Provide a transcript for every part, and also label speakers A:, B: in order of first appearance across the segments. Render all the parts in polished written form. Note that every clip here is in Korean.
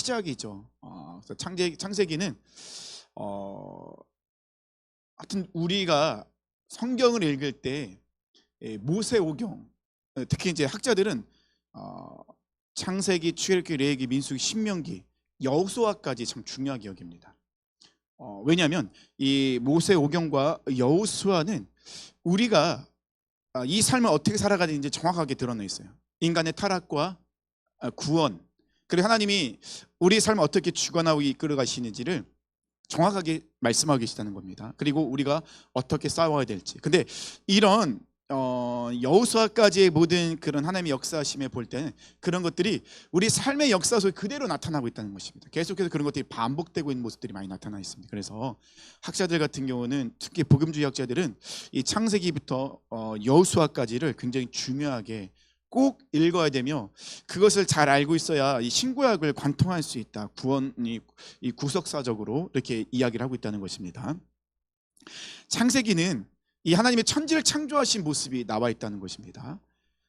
A: 시작이죠. 그래서 창세기는 하여튼 우리가 성경을 읽을 때 모세오경, 특히 이제 학자들은 창세기, 출애굽기, 레위기, 민수기, 신명기, 여호수아까지 참 중요하게 여깁니다. 왜냐하면 이 모세오경과 여호수아는 우리가 이 삶을 어떻게 살아가야 되는지 정확하게 드러나 있어요. 인간의 타락과 구원, 그리고 하나님이 우리 삶을 어떻게 주관하고 이끌어 가시는지를 정확하게 말씀하고 계시다는 겁니다. 그리고 우리가 어떻게 싸워야 될지. 근데 이런 여호수아까지의 모든 그런 하나님의 역사심에 볼 때는 그런 것들이 우리 삶의 역사 속에 그대로 나타나고 있다는 것입니다. 계속해서 그런 것들이 반복되고 있는 모습들이 많이 나타나 있습니다. 그래서 학자들 같은 경우는, 특히 복음주의 학자들은 이 창세기부터 여호수아까지를 굉장히 중요하게 꼭 읽어야 되며, 그것을 잘 알고 있어야 이 신구약을 관통할 수 있다. 구원이 이 구속사적으로 이렇게 이야기를 하고 있다는 것입니다. 창세기는 이 하나님의 천지를 창조하신 모습이 나와 있다는 것입니다.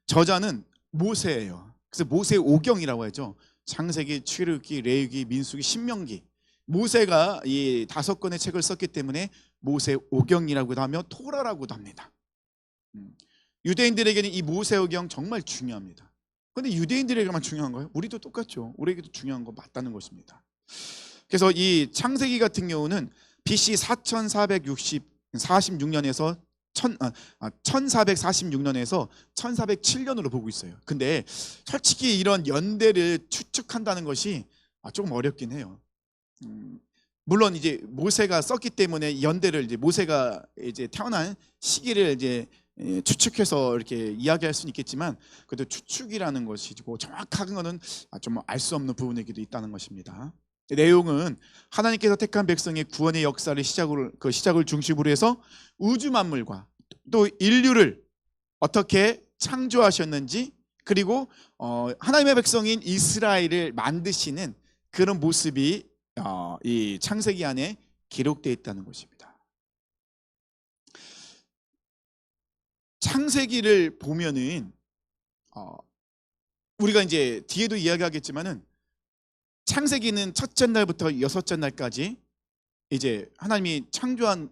A: 저자는 모세예요. 그래서 모세오경이라고 하죠. 창세기, 출애굽기, 레위기, 민수기, 신명기. 모세가 이 5권의 책을 썼기 때문에 모세오경이라고도 하며 토라라고도 합니다. 유대인들에게는 이 모세오경 정말 중요합니다. 그런데 유대인들에게만 중요한가요? 우리도 똑같죠. 우리에게도 중요한 거 맞다는 것입니다. 그래서 이 창세기 같은 경우는 BC 4446년에서 1446년에서 1407년으로 보고 있어요. 근데 솔직히 이런 연대를 추측한다는 것이 조금 어렵긴 해요. 물론 이제 모세가 썼기 때문에 연대를, 이제 모세가 이제 태어난 시기를 이제 추측해서 이렇게 이야기할 수는 있겠지만, 그래도 추측이라는 것이고 정확한 거는 좀 알 수 없는 부분이기도 있다는 것입니다. 내용은 하나님께서 택한 백성의 구원의 역사를 시작을 중심으로 해서 우주 만물과 또 인류를 어떻게 창조하셨는지, 그리고 하나님의 백성인 이스라엘을 만드시는 그런 모습이 이 창세기 안에 기록되어 있다는 것입니다. 창세기를 보면은 우리가 이제 뒤에도 이야기하겠지만은, 창세기는 첫째 날부터 여섯째 날까지 이제 하나님이 창조한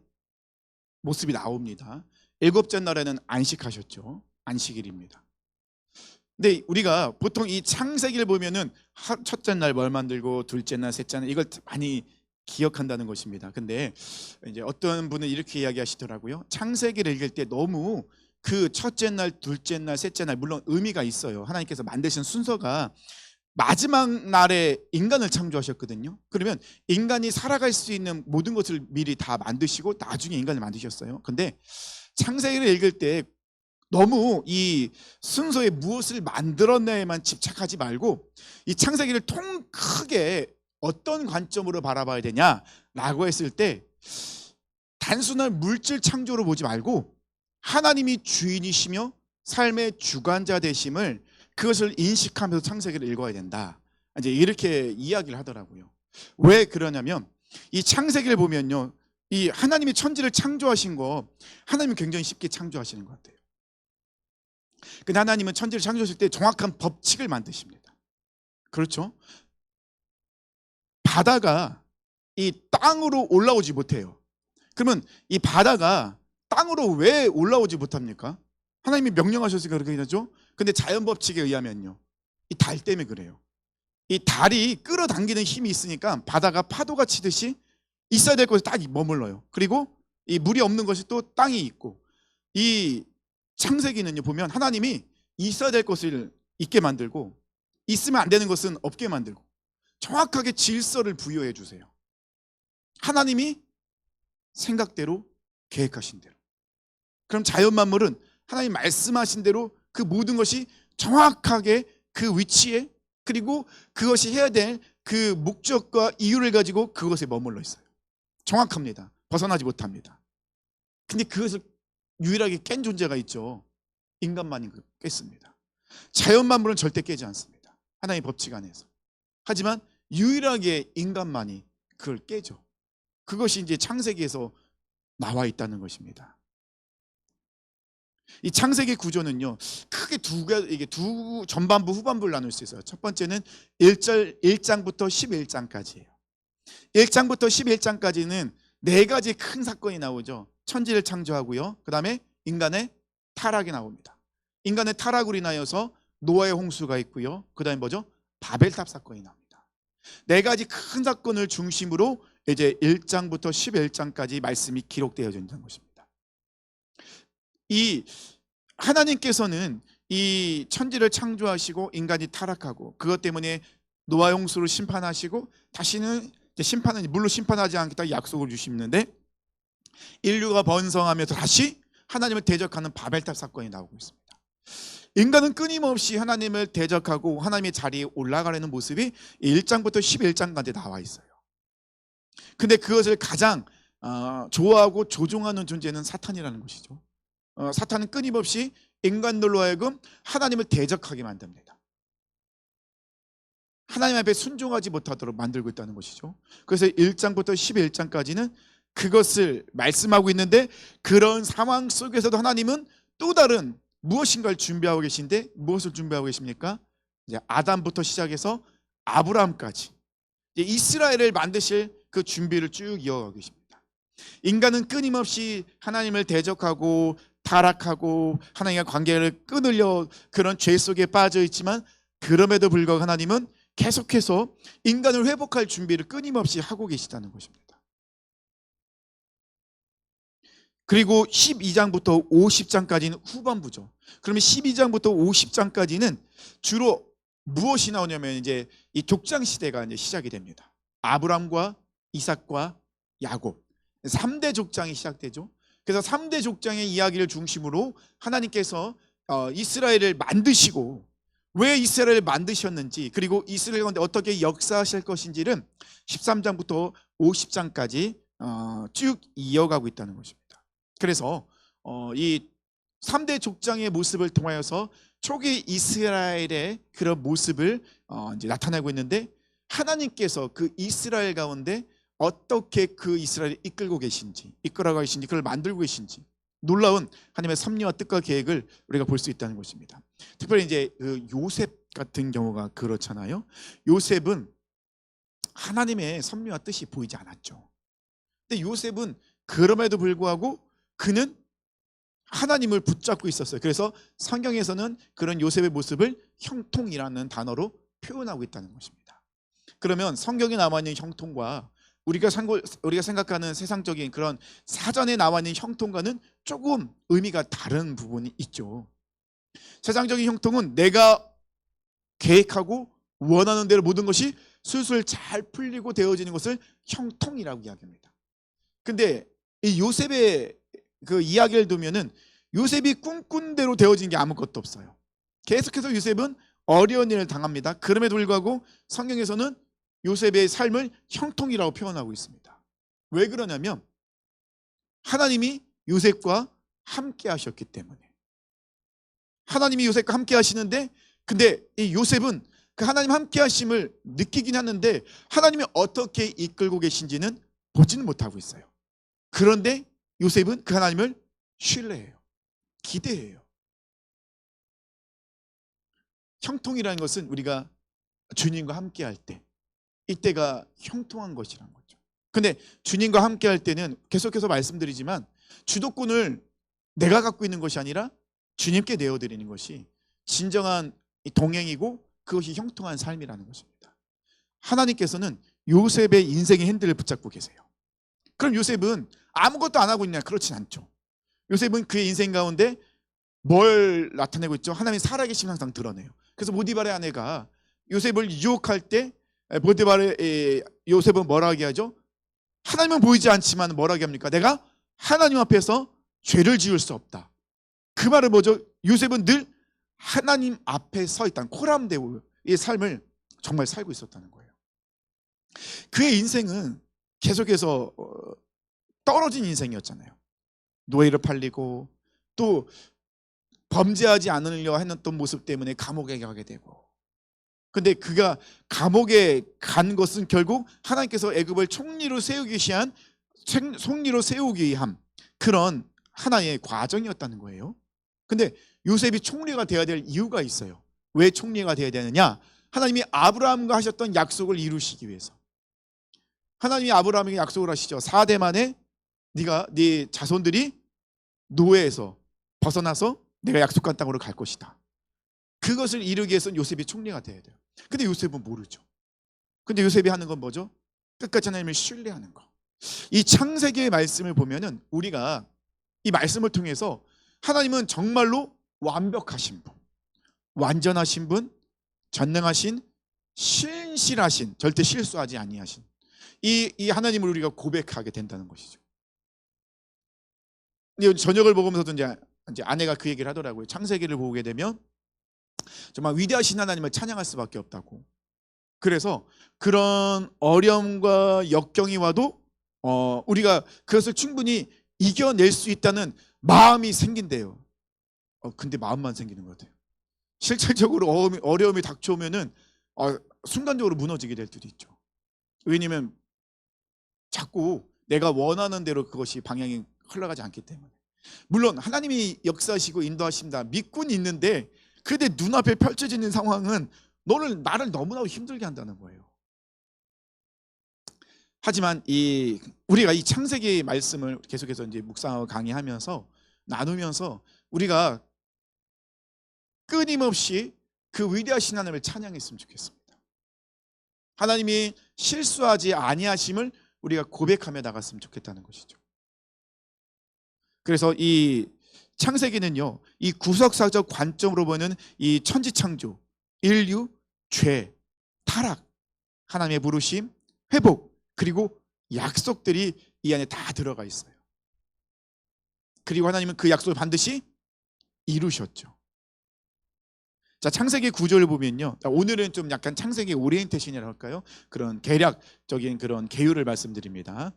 A: 모습이 나옵니다. 일곱째 날에는 안식하셨죠. 안식일입니다. 근데 우리가 보통 이 창세기를 보면은 첫째 날 뭘 만들고, 둘째 날, 셋째 날, 이걸 많이 기억한다는 것입니다. 근데 이제 어떤 분은 이렇게 이야기하시더라고요. 창세기를 읽을 때 너무 그 첫째 날, 둘째 날, 셋째 날, 물론 의미가 있어요. 하나님께서 만드신 순서가 마지막 날에 인간을 창조하셨거든요. 그러면 인간이 살아갈 수 있는 모든 것을 미리 다 만드시고 나중에 인간을 만드셨어요. 근데 창세기를 읽을 때 너무 이 순서에 무엇을 만들었냐에만 집착하지 말고, 이 창세기를 통 크게 어떤 관점으로 바라봐야 되냐라고 했을 때, 단순한 물질 창조로 보지 말고 하나님이 주인이시며 삶의 주관자 되심을, 그것을 인식하면서 창세기를 읽어야 된다. 이제 이렇게 이야기를 하더라고요. 왜 그러냐면, 이 창세기를 보면요, 이 하나님이 천지를 창조하신 거, 하나님이 굉장히 쉽게 창조하시는 것 같아요. 근데 하나님은 천지를 창조하실 때 정확한 법칙을 만드십니다. 그렇죠? 바다가 이 땅으로 올라오지 못해요. 그러면 이 바다가 땅으로 왜 올라오지 못합니까? 하나님이 명령하셨으니까 그렇게 되죠. 근데 자연 법칙에 의하면요, 이 달 때문에 그래요. 이 달이 끌어당기는 힘이 있으니까 바다가 파도가 치듯이 있어야 될 곳에 딱 머물러요. 그리고 이 물이 없는 것이 또 땅이 있고, 이 창세기는요 보면 하나님이 있어야 될 것을 있게 만들고 있으면 안 되는 것은 없게 만들고, 정확하게 질서를 부여해 주세요. 하나님이 생각대로, 계획하신 대로. 그럼 자연 만물은 하나님 말씀하신 대로 그 모든 것이 정확하게 그 위치에, 그리고 그것이 해야 될 그 목적과 이유를 가지고 그것에 머물러 있어요. 정확합니다. 벗어나지 못합니다. 근데 그것을 유일하게 깬 존재가 있죠. 인간만이 깼습니다. 자연 만물은 절대 깨지 않습니다. 하나님의 법칙 안에서. 하지만 유일하게 인간만이 그걸 깨죠. 그것이 이제 창세기에서 나와 있다는 것입니다. 이 창세기 구조는요, 크게 이게 두 전반부 후반부를 나눌 수 있어요. 첫 번째는 1장부터 11장까지예요. 1장부터 11장까지는 네 가지 큰 사건이 나오죠. 천지를 창조하고요. 그다음에 인간의 타락이 나옵니다. 인간의 타락으로 인하여서 노아의 홍수가 있고요. 그다음에 뭐죠? 바벨탑 사건이 나옵니다. 네 가지 큰 사건을 중심으로 이제 1장부터 11장까지 말씀이 기록되어져 있는 것입니다. 이 하나님께서는 이 천지를 창조하시고 인간이 타락하고 그것 때문에 노아 홍수로 심판하시고 다시는 심판은 물로 심판하지 않겠다 약속을 주시는데 인류가 번성하면서 다시 하나님을 대적하는 바벨탑 사건이 나오고 있습니다. 인간은 끊임없이 하나님을 대적하고 하나님의 자리에 올라가려는 모습이 1장부터 11장까지 나와 있어요. 근데 그것을 가장 좋아하고 조종하는 존재는 사탄이라는 것이죠. 사탄은 끊임없이 인간들로 하여금 하나님을 대적하게 만듭니다. 하나님 앞에 순종하지 못하도록 만들고 있다는 것이죠. 그래서 1장부터 11장까지는 그것을 말씀하고 있는데 그런 상황 속에서도 하나님은 또 다른 무엇인가를 준비하고 계신데 무엇을 준비하고 계십니까? 이제 아담부터 시작해서 아브라함까지 이스라엘을 만드실 그 준비를 쭉 이어가고 계십니다. 인간은 끊임없이 하나님을 대적하고 타락하고 하나님과 관계를 끊으려 그런 죄 속에 빠져 있지만 그럼에도 불구하고 하나님은 계속해서 인간을 회복할 준비를 끊임없이 하고 계시다는 것입니다. 그리고 12장부터 50장까지는 후반부죠. 그러면 12장부터 50장까지는 주로 무엇이 나오냐면 이제 이 족장 시대가 이제 시작이 됩니다. 아브람과 이삭과 야곱 3대 족장이 시작되죠. 그래서 3대 족장의 이야기를 중심으로 하나님께서 이스라엘을 만드시고 왜 이스라엘을 만드셨는지 그리고 이스라엘 가운데 어떻게 역사하실 것인지를 13장부터 50장까지 쭉 이어가고 있다는 것입니다. 그래서 이 3대 족장의 모습을 통하여서 초기 이스라엘의 그런 모습을 이제 나타내고 있는데 하나님께서 그 이스라엘 가운데 어떻게 그 이스라엘을 이끌고 계신지 이끌어가고 계신지 그걸 만들고 계신지 놀라운 하나님의 섭리와 뜻과 계획을 우리가 볼 수 있다는 것입니다. 특별히 이제 그 요셉 같은 경우가 그렇잖아요. 요셉은 하나님의 섭리와 뜻이 보이지 않았죠. 근데 요셉은 그럼에도 불구하고 그는 하나님을 붙잡고 있었어요. 그래서 성경에서는 그런 요셉의 모습을 형통이라는 단어로 표현하고 있다는 것입니다. 그러면 성경에 나와 있는 형통과 우리가 생각하는 세상적인 그런 사전에 나와 있는 형통과는 조금 의미가 다른 부분이 있죠. 세상적인 형통은 내가 계획하고 원하는 대로 모든 것이 술술 잘 풀리고 되어지는 것을 형통이라고 이야기합니다. 근데 이 요셉의 그 이야기를 두면은 요셉이 꿈꾼 대로 되어진 게 아무것도 없어요. 계속해서 요셉은 어려운 일을 당합니다. 그럼에도 불구하고 성경에서는 요셉의 삶을 형통이라고 표현하고 있습니다. 왜 그러냐면 하나님이 요셉과 함께 하셨기 때문에. 하나님이 요셉과 함께 하시는데 근데 이 요셉은 그 하나님 함께 하심을 느끼긴 하는데 하나님이 어떻게 이끌고 계신지는 보지는 못하고 있어요. 그런데 요셉은 그 하나님을 신뢰해요. 기대해요. 형통이라는 것은 우리가 주님과 함께 할 때 이때가 형통한 것이라는 거죠. 근데 주님과 함께 할 때는 계속해서 말씀드리지만 주도권을 내가 갖고 있는 것이 아니라 주님께 내어드리는 것이 진정한 동행이고 그것이 형통한 삶이라는 것입니다. 하나님께서는 요셉의 인생의 핸들을 붙잡고 계세요. 그럼 요셉은 아무것도 안 하고 있냐? 그렇진 않죠. 요셉은 그의 인생 가운데 뭘 나타내고 있죠? 하나님의 살아계심을 항상 드러내요. 그래서 보디발의 아내가 요셉을 유혹할 때 보디발의 요셉은 뭐라 하게 하죠? 하나님은 보이지 않지만 뭐라 하게 합니까? 내가 하나님 앞에서 죄를 지을 수 없다. 그 말은 뭐죠? 요셉은 늘 하나님 앞에 서 있다는 코람데오의 삶을 정말 살고 있었다는 거예요. 그의 인생은 계속해서 떨어진 인생이었잖아요. 노예를 팔리고 또 범죄하지 않으려 했던 모습 때문에 감옥에 가게 되고 근데 그가 감옥에 간 것은 결국 하나님께서 애굽을 총리로 세우기 위한 그런 하나의 과정이었다는 거예요. 근데 요셉이 총리가 돼야 될 이유가 있어요. 왜 총리가 돼야 되느냐? 하나님이 아브라함과 하셨던 약속을 이루시기 위해서. 하나님이 아브라함에게 약속을 하시죠. 4대 만에 네 자손들이 노예에서 벗어나서 내가 약속한 땅으로 갈 것이다. 그것을 이루기 위해서는 요셉이 총리가 돼야 돼요. 근데 요셉은 모르죠. 근데 요셉이 하는 건 뭐죠? 끝까지 하나님을 신뢰하는 거. 이 창세기의 말씀을 보면은 우리가 이 말씀을 통해서 하나님은 정말로 완벽하신 분, 완전하신 분, 전능하신, 신실하신, 절대 실수하지 아니하신 이 하나님을 우리가 고백하게 된다는 것이죠. 근데 저녁을 먹으면서도 이제 아내가 그 얘기를 하더라고요. 창세기를 보게 되면 정말 위대하신 하나님을 찬양할 수밖에 없다고. 그래서 그런 어려움과 역경이 와도 우리가 그것을 충분히 이겨낼 수 있다는 마음이 생긴대요. 근데 마음만 생기는 것 같아요. 실질적으로 어려움이 닥쳐오면은 순간적으로 무너지게 될 때도 있죠. 왜냐면 자꾸 내가 원하는 대로 그것이 방향이 흘러가지 않기 때문에. 물론 하나님이 역사하시고 인도하신다 믿고는 있는데, 그런데 눈앞에 펼쳐지는 상황은 나를 너무나 힘들게 한다는 거예요. 하지만 우리가 이 창세기 말씀을 계속해서 이제 묵상하고 강의하면서 나누면서 우리가 끊임없이 그 위대하신 하나님을 찬양했으면 좋겠습니다. 하나님이 실수하지 아니하심을 우리가 고백하며 나갔으면 좋겠다는 것이죠. 그래서 이 창세기는요, 이 구속사적 관점으로 보는 이 천지창조, 인류, 죄, 타락, 하나님의 부르심, 회복, 그리고 약속들이 이 안에 다 들어가 있어요. 그리고 하나님은 그 약속을 반드시 이루셨죠. 자, 창세기 구조를 보면요, 오늘은 좀 약간 창세기 오리엔테이션이라고 할까요? 그런 개략적인 그런 개요를 말씀드립니다.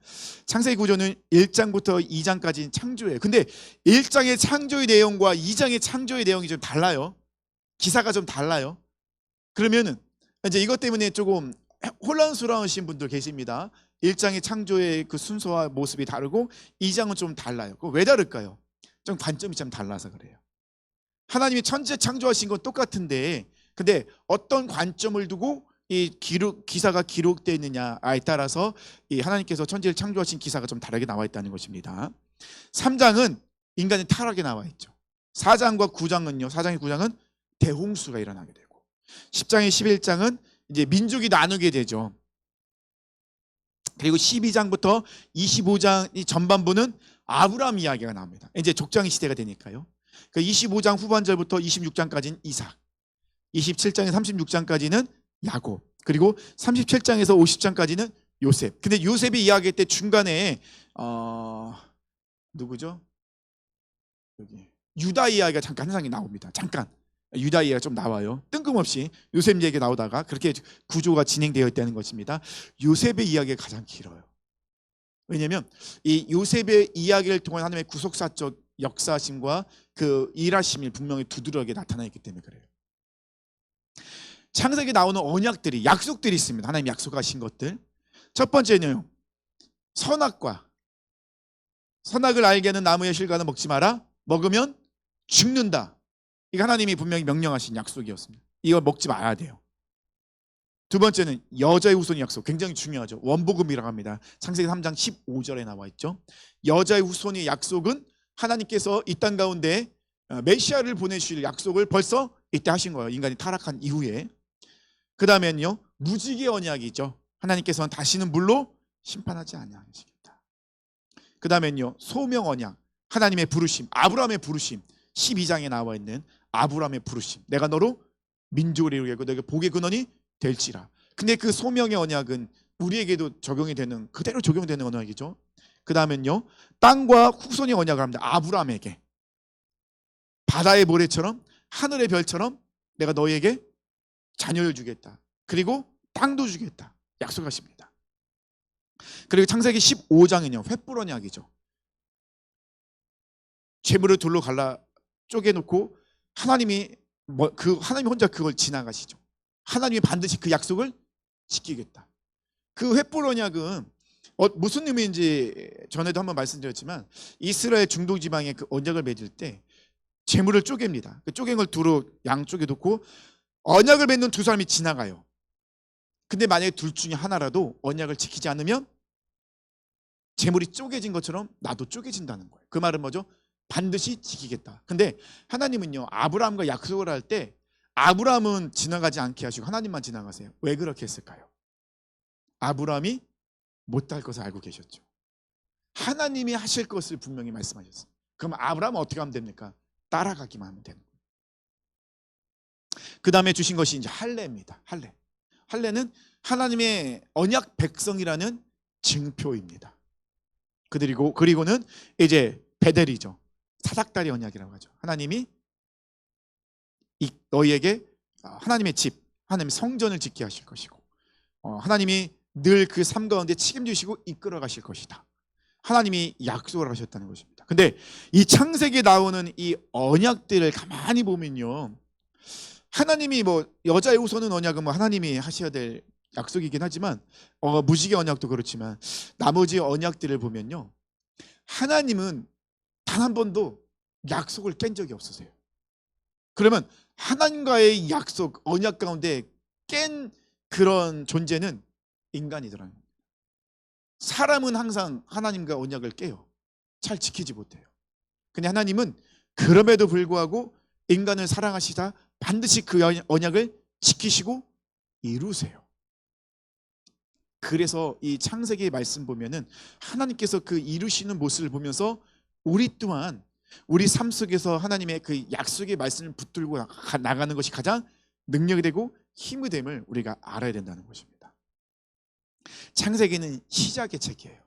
A: 창세기 구조는 1장부터 2장까지는 창조예요. 근데 1장의 창조의 내용과 2장의 창조의 내용이 좀 달라요. 기사가 좀 달라요. 그러면은 이제 이것 때문에 조금 혼란스러우신 분들 계십니다. 1장의 창조의 그 순서와 모습이 다르고 2장은 좀 달라요. 왜 다를까요? 좀 관점이 좀 달라서 그래요. 하나님이 천지 창조하신 건 똑같은데, 근데 어떤 관점을 두고 이 기사가 기록되어 있느냐에 따라서 이 하나님께서 천지를 창조하신 기사가 좀 다르게 나와 있다는 것입니다. 3장은 인간의 타락에 나와 있죠. 4장과 9장은요, 4장의 9장은 대홍수가 일어나게 되고, 10장의 11장은 이제 민족이 나누게 되죠. 그리고 12장부터 25장 이 전반부는 아브라함 이야기가 나옵니다. 이제 족장의 시대가 되니까요. 그 25장 후반절부터 26장까지는 이삭, 27장에서 36장까지는 야곱, 그리고 37장에서 50장까지는 요셉. 근데 요셉이 이야기할 때 중간에 누구죠? 여기 유다 이야기가 잠깐 한 장이 나옵니다. 잠깐 유다 이야기가 좀 나와요. 뜬금없이 요셉 얘기가 나오다가 그렇게 구조가 진행되어 있다는 것입니다. 요셉의 이야기가 가장 길어요. 왜냐하면 이 요셉의 이야기를 통한 하나님의 구속사적 역사심과 그 일하심이 분명히 두드러지게 나타나 있기 때문에 그래요. 창세기에 나오는 언약들이, 약속들이 있습니다. 하나님 약속하신 것들. 첫 번째는 선악을 알게 하는 나무의 실과는 먹지 마라. 먹으면 죽는다. 이거 하나님이 분명히 명령하신 약속이었습니다. 이걸 먹지 말아야 돼요. 두 번째는 여자의 후손의 약속, 굉장히 중요하죠. 원복음이라고 합니다. 창세기 3장 15절에 나와 있죠. 여자의 후손의 약속은 하나님께서 이 땅 가운데 메시아를 보내실 약속을 벌써 이때 하신 거예요. 인간이 타락한 이후에. 그 다음에는요, 무지개 언약이죠. 하나님께서는 다시는 물로 심판하지 아니하시겠다. 그 다음에는요, 소명 언약, 하나님의 부르심, 아브라함의 부르심, 12장에 나와 있는 아브라함의 부르심, 내가 너로 민족을 이루게 하고 너에게 복의 근원이 될지라. 근데 그 소명의 언약은 우리에게도 적용이 되는, 그대로 적용되는 언약이죠. 그 다음엔요, 땅과 후손의 언약을 합니다. 아브라함에게 바다의 모래처럼 하늘의 별처럼 내가 너에게 자녀를 주겠다. 그리고 땅도 주겠다. 약속하십니다. 그리고 창세기 15장은요, 횃불 언약이죠. 재물을 둘로 갈라 쪼개놓고 하나님이 혼자 그걸 지나가시죠. 하나님이 반드시 그 약속을 지키겠다. 그 횃불 언약은 무슨 의미인지 전에도 한번 말씀드렸지만, 이스라엘 중동 지방에 그 언약을 맺을 때 재물을 쪼갭니다. 그 쪼갠 걸 두루 양쪽에 놓고 언약을 맺는 두 사람이 지나가요. 근데 만약에 둘 중에 하나라도 언약을 지키지 않으면 재물이 쪼개진 것처럼 나도 쪼개진다는 거예요. 그 말은 뭐죠? 반드시 지키겠다. 근데 하나님은요, 아브라함과 약속을 할 때 아브라함은 지나가지 않게 하시고 하나님만 지나가세요. 왜 그렇게 했을까요? 아브라함이 못할 것을 알고 계셨죠. 하나님이 하실 것을 분명히 말씀하셨어요. 그럼 아브라함은 어떻게 하면 됩니까? 따라가기만 하면 되는 거예요. 그 다음에 주신 것이 이제 할례입니다. 할례는 하나님의 언약 백성이라는 증표입니다. 그리고는 이제 베델이죠. 사닥다리 언약이라고 하죠. 하나님이 너희에게 하나님의 집, 하나님의 성전을 짓게 하실 것이고, 하나님이 늘 그 삶 가운데 책임지시고 이끌어 가실 것이다. 하나님이 약속을 하셨다는 것입니다. 근데 이 창세기에 나오는 이 언약들을 가만히 보면요, 하나님이 뭐 여자의 우선은 언약은 뭐 하나님이 하셔야 될 약속이긴 하지만 무지개 언약도 그렇지만 나머지 언약들을 보면요, 하나님은 단 한 번도 약속을 깬 적이 없으세요. 그러면 하나님과의 약속, 언약 가운데 깬 그런 존재는 인간이더라고요. 사람은 항상 하나님과 언약을 깨요. 잘 지키지 못해요. 근데 하나님은 그럼에도 불구하고 인간을 사랑하시다 반드시 그 언약을 지키시고 이루세요. 그래서 이 창세기의 말씀 보면은 하나님께서 그 이루시는 모습을 보면서 우리 또한 우리 삶 속에서 하나님의 그 약속의 말씀을 붙들고 나가는 것이 가장 능력이 되고 힘이 됨을 우리가 알아야 된다는 것입니다. 창세기는 시작의 책이에요.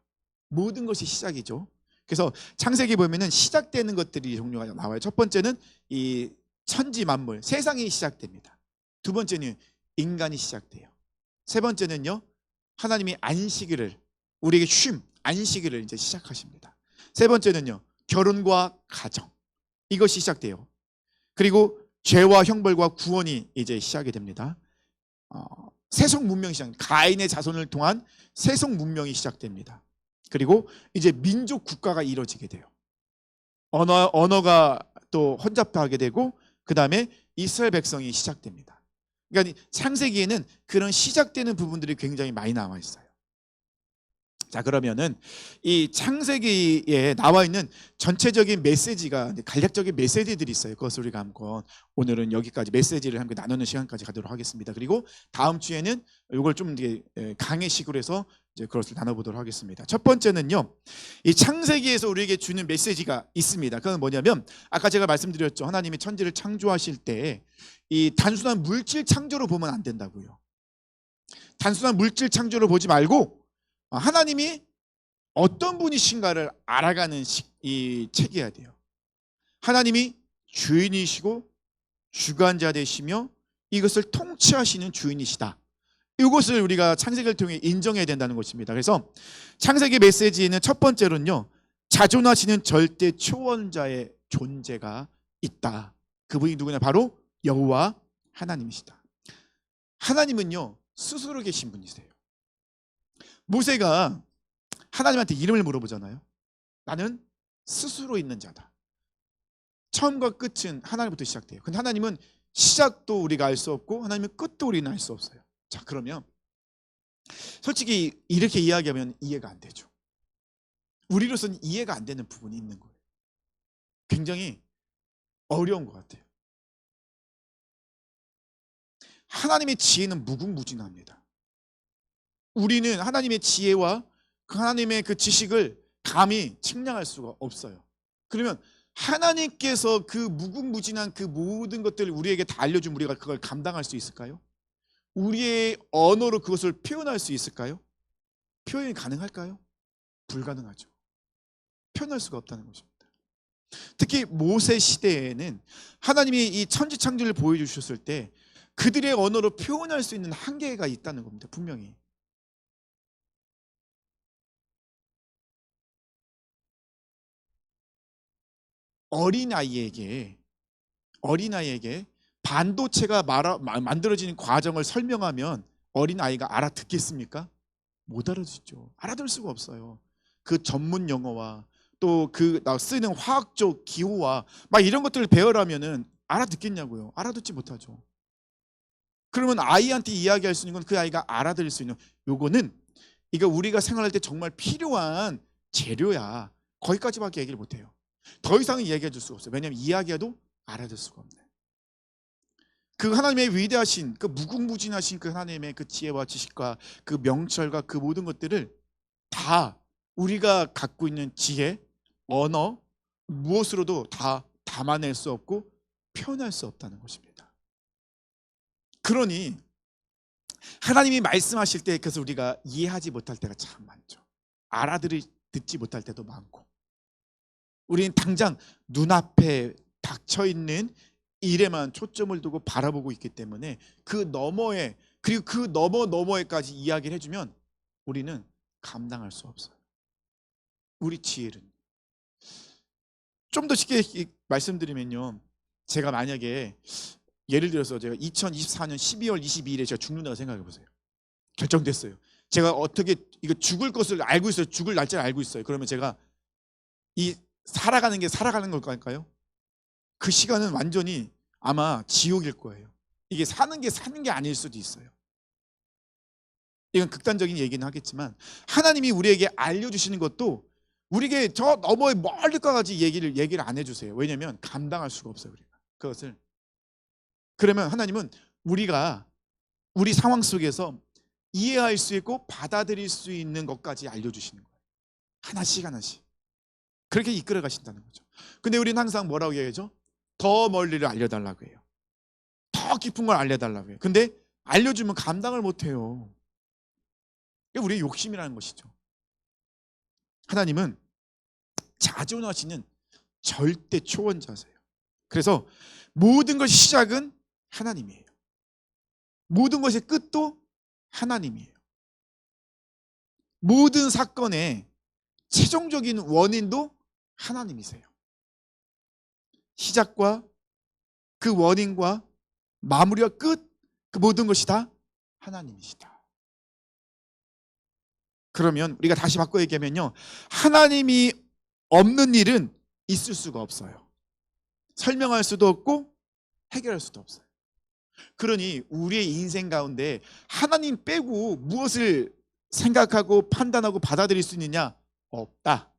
A: 모든 것이 시작이죠. 그래서 창세기 보면은 시작되는 것들이 종류가 나와요. 첫 번째는 이 천지 만물, 세상이 시작됩니다. 두 번째는 인간이 시작돼요. 세 번째는요, 하나님이 안식일을, 우리에게 쉼, 안식일을 이제 시작하십니다. 세 번째는요, 결혼과 가정, 이것이 시작돼요. 그리고 죄와 형벌과 구원이 이제 시작이 됩니다. 세속 문명이 시작됩니다. 가인의 자손을 통한 세속 문명이 시작됩니다. 그리고 이제 민족 국가가 이루어지게 돼요. 언어가 또 혼잡하게 되고, 그 다음에 이스라엘 백성이 시작됩니다. 그러니까 창세기에는 그런 시작되는 부분들이 굉장히 많이 나와 있어요. 자, 그러면은 이 창세기에 나와 있는 전체적인 메시지가, 간략적인 메시지들이 있어요. 그것을 우리가 한번 오늘은 여기까지 메시지를 함께 나누는 시간까지 가도록 하겠습니다. 그리고 다음 주에는 이걸 좀 이제 강의식으로 해서 이제 그것을 나눠보도록 하겠습니다. 첫 번째는요, 이 창세기에서 우리에게 주는 메시지가 있습니다. 그건 뭐냐면, 아까 제가 말씀드렸죠. 하나님이 천지를 창조하실 때 이 단순한 물질 창조로 보면 안 된다고요. 단순한 물질 창조로 보지 말고 하나님이 어떤 분이신가를 알아가는 이 책이어야 돼요. 하나님이 주인이시고 주관자 되시며 이것을 통치하시는 주인이시다. 이것을 우리가 창세기를 통해 인정해야 된다는 것입니다. 그래서 창세기 메시지는 첫 번째로는요, 자존하시는 절대 초원자의 존재가 있다. 그분이 누구냐? 바로 여호와 하나님이시다. 하나님은요, 스스로 계신 분이세요. 모세가 하나님한테 이름을 물어보잖아요. 나는 스스로 있는 자다. 처음과 끝은 하나님부터 시작돼요. 근데 하나님은 시작도 우리가 알 수 없고 하나님은 끝도 우리는 알 수 없어요. 자, 그러면 솔직히 이렇게 이야기하면 이해가 안 되죠. 우리로서는 이해가 안 되는 부분이 있는 거예요. 굉장히 어려운 것 같아요. 하나님의 지혜는 무궁무진합니다. 우리는 하나님의 지혜와 그 하나님의 그 지식을 감히 측량할 수가 없어요. 그러면 하나님께서 그 무궁무진한 그 모든 것들을 우리에게 다 알려주면 우리가 그걸 감당할 수 있을까요? 우리의 언어로 그것을 표현할 수 있을까요? 표현이 가능할까요? 불가능하죠. 표현할 수가 없다는 것입니다. 특히 모세 시대에는 하나님이 이 천지창조를 보여주셨을 때 그들의 언어로 표현할 수 있는 한계가 있다는 겁니다. 분명히. 어린아이에게 반도체가 만들어지는 과정을 설명하면 어린아이가 알아듣겠습니까? 못 알아듣죠. 알아들 수가 없어요. 그 전문 용어와 또 그 쓰는 화학적 기호와 막 이런 것들을 배우라면은 알아듣겠냐고요. 알아듣지 못하죠. 그러면 아이한테 이야기할 수 있는 건 그 아이가 알아들을 수 있는 요거는 이거 우리가 생활할 때 정말 필요한 재료야. 거기까지밖에 얘기를 못해요. 더 이상은 이야기해 줄 수가 없어요. 왜냐하면 이야기해도 알아들 수가 없네. 그 하나님의 위대하신 그 무궁무진하신 그 하나님의 그 지혜와 지식과 그 명철과 그 모든 것들을 다 우리가 갖고 있는 지혜, 언어 무엇으로도 다 담아낼 수 없고 표현할 수 없다는 것입니다. 그러니 하나님이 말씀하실 때 그래서 우리가 이해하지 못할 때가 참 많죠. 듣지 못할 때도 많고 우리는 당장 눈앞에 닥쳐있는 일에만 초점을 두고 바라보고 있기 때문에 그 너머에 그리고 그 너머에까지 이야기를 해주면 우리는 감당할 수 없어요. 우리 지혜는 좀 더 쉽게 말씀드리면요, 제가 만약에 예를 들어서 제가 2024년 12월 22일에 제가 죽는다고 생각해 보세요. 결정됐어요. 제가 어떻게 이거 죽을 것을 알고 있어요. 죽을 날짜를 알고 있어요. 그러면 제가 이 살아가는 게 살아가는 걸까요? 그 시간은 완전히 아마 지옥일 거예요. 이게 사는 게 아닐 수도 있어요. 이건 극단적인 얘기는 하겠지만 하나님이 우리에게 알려주시는 것도 우리에게 저 너머의 멀리까지 얘기를 안 해주세요. 왜냐하면 감당할 수가 없어요. 우리가 그것을. 그러면 하나님은 우리가 우리 상황 속에서 이해할 수 있고 받아들일 수 있는 것까지 알려주시는 거예요. 하나씩 하나씩. 그렇게 이끌어 가신다는 거죠. 근데 우리는 항상 뭐라고 얘기하죠? 더 멀리를 알려달라고 해요. 더 깊은 걸 알려달라고 해요. 근데 알려주면 감당을 못해요. 이게 우리의 욕심이라는 것이죠. 하나님은 자존하시는 절대 초원자세요. 그래서 모든 것의 시작은 하나님이에요. 모든 것의 끝도 하나님이에요. 모든 사건의 최종적인 원인도 하나님이세요. 시작과 그 원인과 마무리와 끝, 그 모든 것이 다 하나님이시다. 그러면 우리가 다시 바꿔 얘기하면요, 하나님이 없는 일은 있을 수가 없어요. 설명할 수도 없고 해결할 수도 없어요. 그러니 우리의 인생 가운데 하나님 빼고 무엇을 생각하고 판단하고 받아들일 수 있느냐? 없다.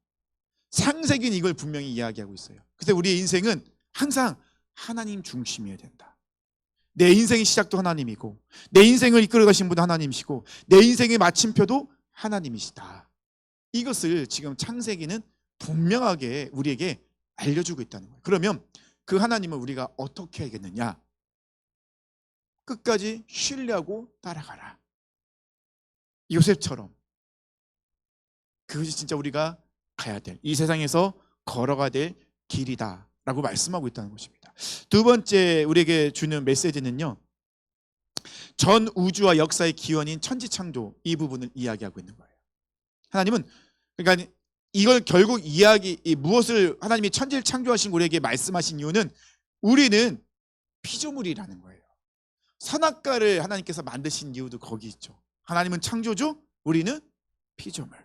A: 창세기는 이걸 분명히 이야기하고 있어요. 그래서 우리의 인생은 항상 하나님 중심이어야 된다. 내 인생의 시작도 하나님이고 내 인생을 이끌어 가신 분도 하나님이시고 내 인생의 마침표도 하나님이시다. 이것을 지금 창세기는 분명하게 우리에게 알려주고 있다는 거예요. 그러면 그 하나님을 우리가 어떻게 해야겠느냐? 끝까지 신뢰하고 따라가라. 요셉처럼. 그것이 진짜 우리가 가야 될, 이 세상에서 걸어가야 될 길이다 라고 말씀하고 있다는 것입니다. 두 번째 우리에게 주는 메시지는요, 전 우주와 역사의 기원인 천지창조, 이 부분을 이야기하고 있는 거예요. 하나님은 그러니까 이걸 결국 무엇을 하나님이 천지를 창조하신 우리에게 말씀하신 이유는 우리는 피조물이라는 거예요. 선악과를 하나님께서 만드신 이유도 거기 있죠. 하나님은 창조주, 우리는 피조물.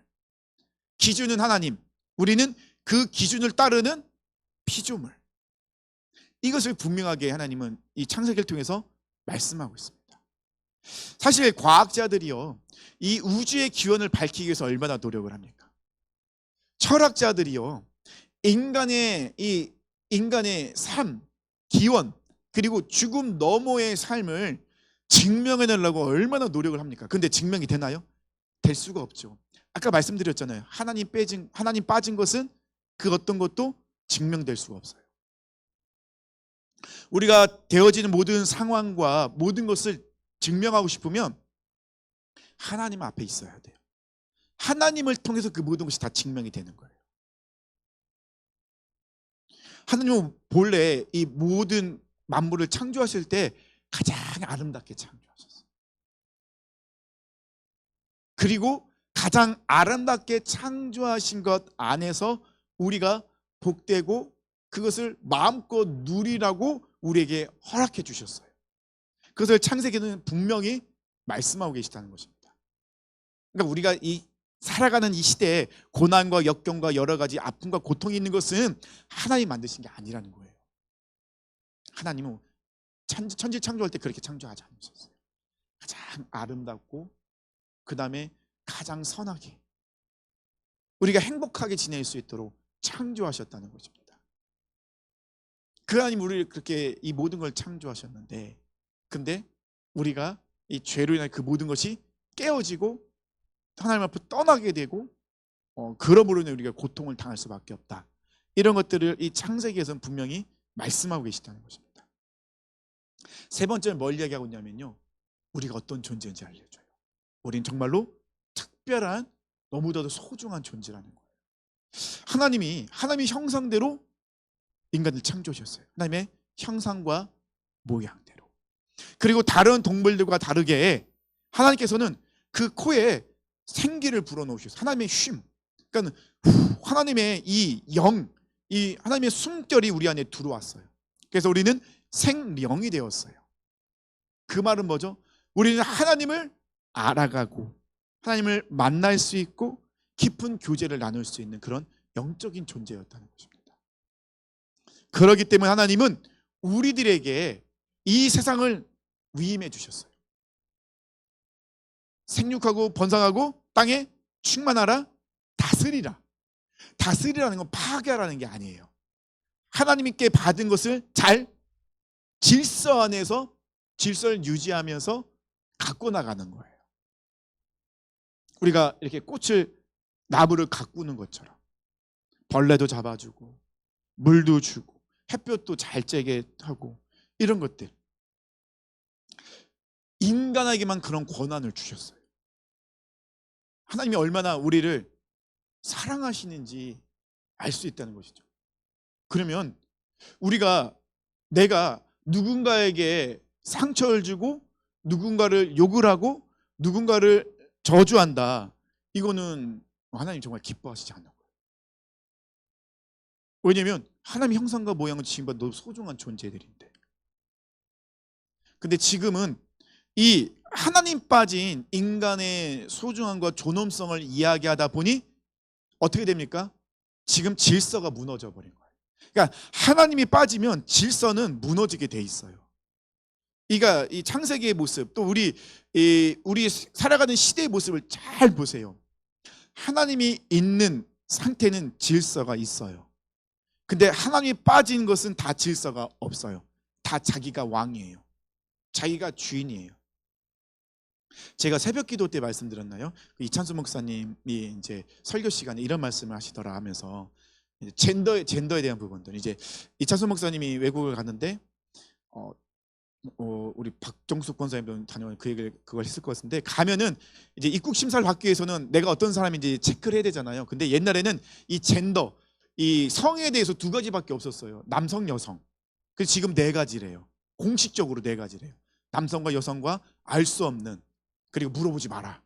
A: 기준은 하나님, 우리는 그 기준을 따르는 피조물. 이것을 분명하게 하나님은 이 창세기를 통해서 말씀하고 있습니다. 사실 과학자들이요, 이 우주의 기원을 밝히기 위해서 얼마나 노력을 합니까? 철학자들이요, 인간의 삶, 기원, 그리고 죽음 너머의 삶을 증명해내려고 얼마나 노력을 합니까? 근데 증명이 되나요? 될 수가 없죠. 아까 말씀드렸잖아요. 하나님 빠진 것은 그 어떤 것도 증명될 수가 없어요. 우리가 되어지는 모든 상황과 모든 것을 증명하고 싶으면 하나님 앞에 있어야 돼요. 하나님을 통해서 그 모든 것이 다 증명이 되는 거예요. 하나님은 본래 이 모든 만물을 창조하실 때 가장 아름답게 창조하셨어요. 그리고 가장 아름답게 창조하신 것 안에서 우리가 복되고 그것을 마음껏 누리라고 우리에게 허락해 주셨어요. 그것을 창세기는 분명히 말씀하고 계시다는 것입니다. 그러니까 우리가 이 살아가는 이 시대에 고난과 역경과 여러 가지 아픔과 고통이 있는 것은 하나님 만드신 게 아니라는 거예요. 하나님은 천지 창조할 때 그렇게 창조하지 않으셨어요. 가장 아름답고 그 다음에 가장 선하게 우리가 행복하게 지낼 수 있도록 창조하셨다는 것입니다. 그 하나님 우리를 그렇게 이 모든 걸 창조하셨는데, 근데 우리가 이 죄로 인해 그 모든 것이 깨어지고 하나님 앞에 떠나게 되고 그러므로 인해 우리가 고통을 당할 수밖에 없다. 이런 것들을 이 창세기에서는 분명히 말씀하고 계시다는 것입니다. 세 번째는 뭘 이야기하고 있냐면요, 우리가 어떤 존재인지 알려줘요. 우린 정말로 특별한, 너무나도 소중한 존재라는 거예요. 하나님이 형상대로 인간을 창조하셨어요. 하나님의 형상과 모양대로. 그리고 다른 동물들과 다르게 하나님께서는 그 코에 생기를 불어넣으셨어요. 하나님의 쉼, 그러니까 하나님의 이 영, 이 하나님의 숨결이 우리 안에 들어왔어요. 그래서 우리는 생명이 되었어요. 그 말은 뭐죠? 우리는 하나님을 알아가고 하나님을 만날 수 있고 깊은 교제를 나눌 수 있는 그런 영적인 존재였다는 것입니다. 그렇기 때문에 하나님은 우리들에게 이 세상을 위임해 주셨어요. 생육하고 번성하고 땅에 충만하라, 다스리라. 다스리라는 건 파괴하라는 게 아니에요. 하나님께 받은 것을 잘 질서 안에서 질서를 유지하면서 갖고 나가는 거예요. 우리가 이렇게 나무를 가꾸는 것처럼 벌레도 잡아주고 물도 주고 햇볕도 잘 쬐게 하고, 이런 것들 인간에게만 그런 권한을 주셨어요. 하나님이 얼마나 우리를 사랑하시는지 알 수 있다는 것이죠. 그러면 내가 누군가에게 상처를 주고 누군가를 욕을 하고 누군가를 저주한다, 이거는 하나님 정말 기뻐하시지 않는 거예요. 왜냐하면 하나님 형상과 모양은 지금보다 너무 소중한 존재들인데, 근데 지금은 이 하나님 빠진 인간의 소중함과 존엄성을 이야기하다 보니 어떻게 됩니까? 지금 질서가 무너져 버린 거예요. 그러니까 하나님이 빠지면 질서는 무너지게 돼 있어요. 그러니까 이 창세기의 모습, 또 우리 살아가는 시대의 모습을 잘 보세요. 하나님이 있는 상태는 질서가 있어요. 근데 하나님이 빠진 것은 다 질서가 없어요. 다 자기가 왕이에요. 자기가 주인이에요. 제가 새벽 기도 때 말씀드렸나요? 이찬수 목사님이 이제 설교 시간에 이런 말씀을 하시더라 하면서 젠더에 대한 부분들, 이제 이찬수 목사님이 외국을 갔는데 우리 박정숙 권사님도 다녀온 그걸 했을 것 같은데, 가면은 이제 입국 심사를 받기 위해서는 내가 어떤 사람인지 체크를 해야 되잖아요. 근데 옛날에는 이 젠더, 이 성에 대해서 두 가지밖에 없었어요. 남성, 여성. 그래서 지금 네 가지래요. 공식적으로 네 가지래요. 남성과 여성과 알 수 없는, 그리고 물어보지 마라.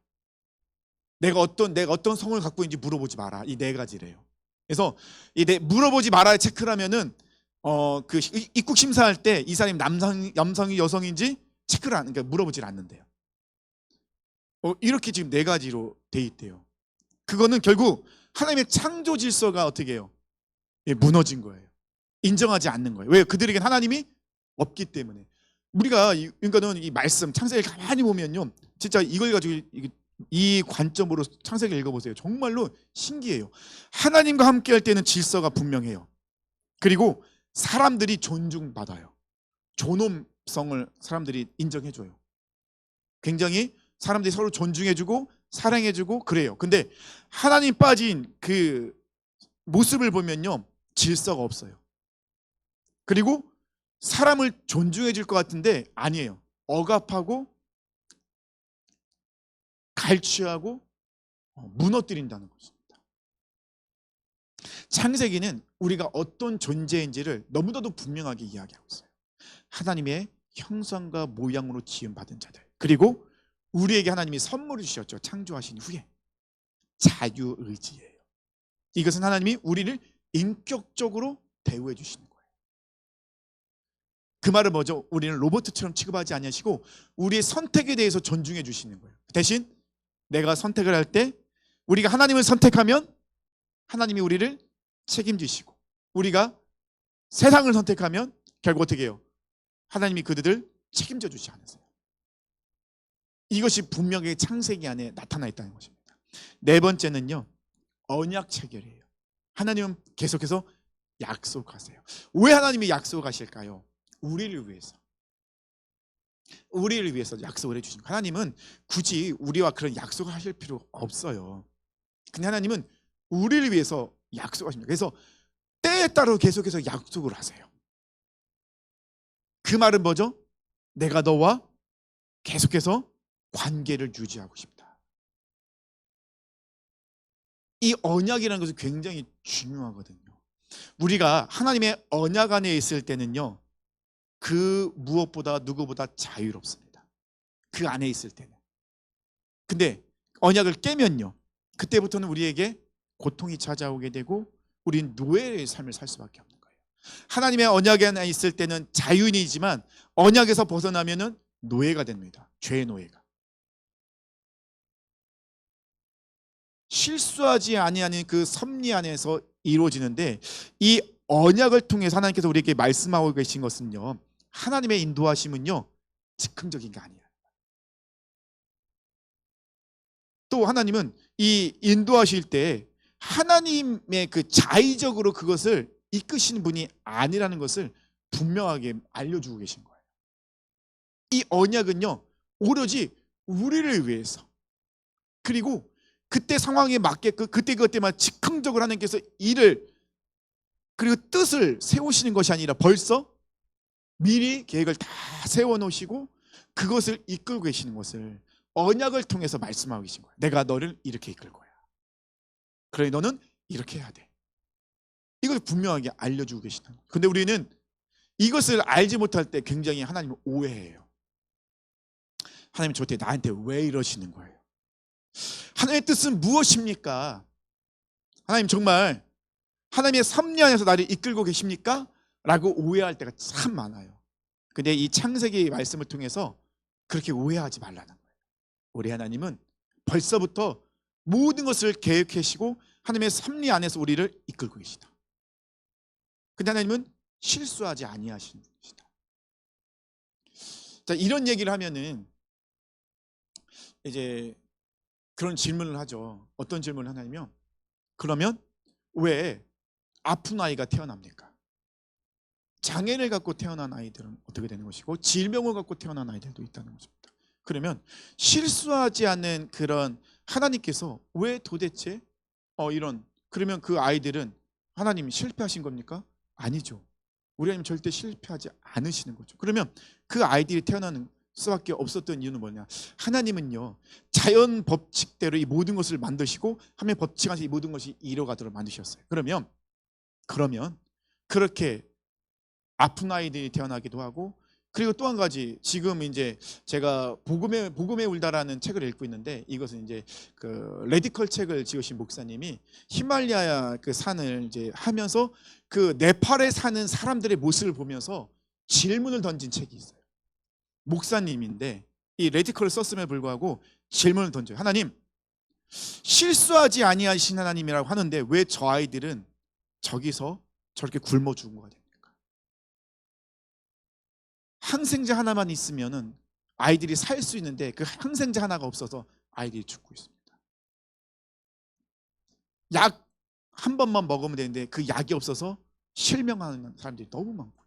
A: 내가 어떤 성을 갖고 있는지 물어보지 마라. 이 네 가지래요. 그래서 물어보지 마라 체크를 하면은 그 입국 심사할 때 이 사람이 남성이 여성인지 체크를 그러니까 물어보질 않는데요. 이렇게 지금 네 가지로 돼 있대요. 그거는 결국 하나님의 창조 질서가 어떻게 해요? 무너진 거예요. 인정하지 않는 거예요. 왜? 그들에겐 하나님이 없기 때문에. 우리가 그러니까는 이 말씀 창세기를 가만히 보면요, 진짜 이걸 가지고 이 관점으로 창세기를 읽어보세요. 정말로 신기해요. 하나님과 함께할 때는 질서가 분명해요. 그리고 사람들이 존중받아요. 존엄성을 사람들이 인정해줘요. 굉장히 사람들이 서로 존중해주고 사랑해주고 그래요. 근데 하나님 빠진 그 모습을 보면요, 질서가 없어요. 그리고 사람을 존중해 줄 것 같은데 아니에요. 억압하고 갈취하고 무너뜨린다는 것입니다. 창세기는 우리가 어떤 존재인지를 너무나도 분명하게 이야기하고 있어요. 하나님의 형상과 모양으로 지음받은 자들, 그리고 우리에게 하나님이 선물을 주셨죠. 창조하신 후에 자유의지예요. 이것은 하나님이 우리를 인격적으로 대우해 주시는 거예요. 그 말은 뭐죠? 우리는 로봇처럼 취급하지 아니하시고 우리의 선택에 대해서 존중해 주시는 거예요. 대신 내가 선택을 할 때 우리가 하나님을 선택하면 하나님이 우리를 책임지시고, 우리가 세상을 선택하면 결국 어떻게 해요? 하나님이 그들을 책임져 주지 않으세요. 이것이 분명히 창세기 안에 나타나 있다는 것입니다. 네 번째는요, 언약 체결이에요. 하나님은 계속해서 약속하세요. 왜 하나님이 약속하실까요? 우리를 위해서. 우리를 위해서 약속을 해주신 거예요. 하나님은 굳이 우리와 그런 약속을 하실 필요 없어요. 근데 하나님은 우리를 위해서 약속하십니다. 그래서 때에 따라 계속해서 약속을 하세요. 그 말은 뭐죠? 내가 너와 계속해서 관계를 유지하고 싶다. 이 언약이라는 것은 굉장히 중요하거든요. 우리가 하나님의 언약 안에 있을 때는요, 그 무엇보다 누구보다 자유롭습니다. 그 안에 있을 때는. 근데 언약을 깨면요, 그때부터는 우리에게 고통이 찾아오게 되고 우린 노예의 삶을 살 수밖에 없는 거예요. 하나님의 언약 안에 있을 때는 자유인이지만 언약에서 벗어나면은 노예가 됩니다. 죄의 노예가. 실수하지 아니하는 그 섭리 안에서 이루어지는데, 이 언약을 통해서 하나님께서 우리에게 말씀하고 계신 것은요, 하나님의 인도하심은요 즉흥적인 게 아니에요. 또 하나님은 이 인도하실 때 하나님의 그 자의적으로 그것을 이끄시는 분이 아니라는 것을 분명하게 알려주고 계신 거예요. 이 언약은요 오로지 우리를 위해서, 그리고 그때 상황에 맞게끔 그때 그때만 즉흥적으로 하나님께서 일을 그리고 뜻을 세우시는 것이 아니라 벌써 미리 계획을 다 세워놓으시고 그것을 이끌고 계시는 것을 언약을 통해서 말씀하고 계신 거예요. 내가 너를 이렇게 이끌 거야. 그러니 너는 이렇게 해야 돼. 이걸 분명하게 알려주고 계시는 거예요. 근데 우리는 이것을 알지 못할 때 굉장히 하나님을 오해해요. 하나님 저한테 나한테 왜 이러시는 거예요? 하나님의 뜻은 무엇입니까? 하나님 정말 하나님의 섭리 안에서 나를 이끌고 계십니까? 라고 오해할 때가 참 많아요. 근데 이 창세기 말씀을 통해서 그렇게 오해하지 말라는 거예요. 우리 하나님은 벌써부터 모든 것을 계획하시고 하나님의 섭리 안에서 우리를 이끌고 계시다. 근데 하나님은 실수하지 아니하시는 분이시다. 자, 이런 얘기를 하면은 이제 그런 질문을 하죠. 어떤 질문을 하냐면, 그러면 왜 아픈 아이가 태어납니까? 장애를 갖고 태어난 아이들은 어떻게 되는 것이고 질병을 갖고 태어난 아이들도 있다는 것입니다. 그러면 실수하지 않는 그런 하나님께서 왜 도대체 이런, 그러면 그 아이들은 하나님이 실패하신 겁니까? 아니죠. 우리 하나님 절대 실패하지 않으시는 거죠. 그러면 그 아이들이 태어나는 수밖에 없었던 이유는 뭐냐? 하나님은요 자연 법칙대로 이 모든 것을 만드시고 하나님의 법칙 안에서 이 모든 것이 이뤄가도록 만드셨어요. 그러면 그렇게 아픈 아이들이 태어나기도 하고, 그리고 또 한 가지, 지금 이제 제가 복음에 울다라는 책을 읽고 있는데, 이것은 이제 그 레디컬 책을 지으신 목사님이 히말라야 그 산을 이제 하면서 그 네팔에 사는 사람들의 모습을 보면서 질문을 던진 책이 있어요. 목사님인데 이 레디컬을 썼음에 불구하고 질문을 던져요. 하나님, 실수하지 아니하신 하나님이라고 하는데 왜 저 아이들은 저기서 저렇게 굶어 죽은 거가 됩니까? 항생제 하나만 있으면은 아이들이 살 수 있는데 그 항생제 하나가 없어서 아이들이 죽고 있습니다. 약 한 번만 먹으면 되는데 그 약이 없어서 실명하는 사람들이 너무 많고,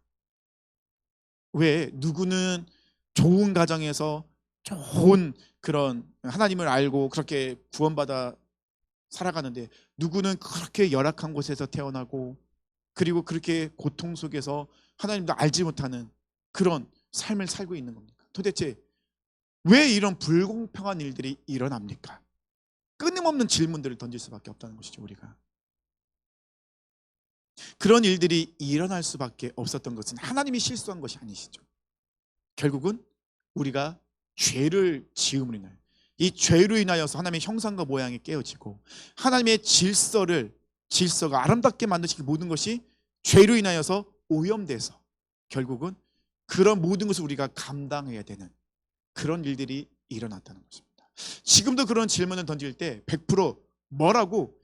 A: 왜 누구는 좋은 가정에서 좋은 그런 하나님을 알고 그렇게 구원받아 살아가는데, 누구는 그렇게 열악한 곳에서 태어나고 그리고 그렇게 고통 속에서 하나님도 알지 못하는 그런 삶을 살고 있는 겁니까? 도대체 왜 이런 불공평한 일들이 일어납니까? 끊임없는 질문들을 던질 수밖에 없다는 것이죠. 우리가 그런 일들이 일어날 수밖에 없었던 것은 하나님이 실수한 것이 아니시죠. 결국은 우리가 죄를 지음으로 인하여, 이 죄로 인하여서 하나님의 형상과 모양이 깨어지고 하나님의 질서가 아름답게 만드시기 모든 것이 죄로 인하여서 오염돼서 결국은 그런 모든 것을 우리가 감당해야 되는 그런 일들이 일어났다는 것입니다. 지금도 그런 질문을 던질 때 100% 뭐라고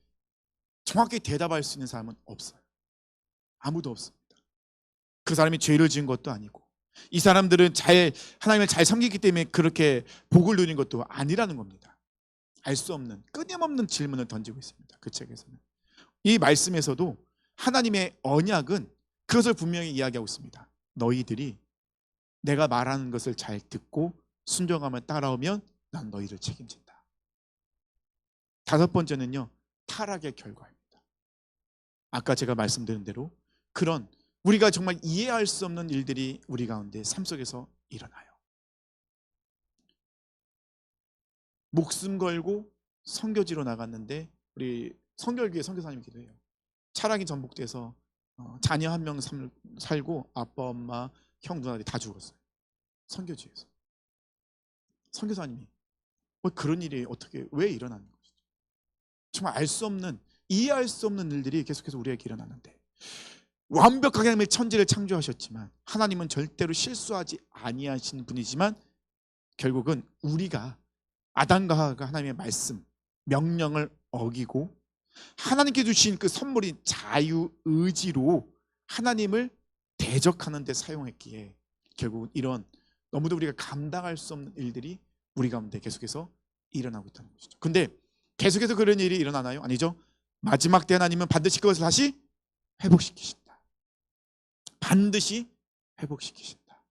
A: 정확히 대답할 수 있는 사람은 없어요. 아무도 없습니다. 그 사람이 죄를 지은 것도 아니고, 이 사람들은 하나님을 잘 섬기기 때문에 그렇게 복을 누린 것도 아니라는 겁니다. 알 수 없는 끊임없는 질문을 던지고 있습니다. 그 책에서는. 이 말씀에서도 하나님의 언약은 그것을 분명히 이야기하고 있습니다. 너희들이 내가 말하는 것을 잘 듣고 순종하며 따라오면 난 너희를 책임진다. 다섯 번째는요, 타락의 결과입니다. 아까 제가 말씀드린 대로 그런 우리가 정말 이해할 수 없는 일들이 우리 가운데 삶 속에서 일어나요. 목숨 걸고 선교지로 나갔는데 우리 선결교회 선교사님이기도 해요. 차량이 전복돼서 자녀 한 명 살고 아빠, 엄마, 형, 누나들이 다 죽었어요. 선교지에서. 선교사님이 그런 일이 왜 일어나는 것이죠? 정말 알 수 없는, 이해할 수 없는 일들이 계속해서 우리에게 일어나는데, 완벽하게 하나님의 천지를 창조하셨지만 하나님은 절대로 실수하지 아니하신 분이지만 결국은 우리가 아담과 하와가 하나님의 말씀, 명령을 어기고 하나님께 주신 그 선물인 자유의지로 하나님을 대적하는 데 사용했기에 결국은 이런 너무도 우리가 감당할 수 없는 일들이 우리 가운데 계속해서 일어나고 있다는 것이죠. 근데 계속해서 그런 일이 일어나나요? 아니죠. 마지막 때 하나님은 반드시 그것을 다시 회복시키신다. 반드시 회복시키신다.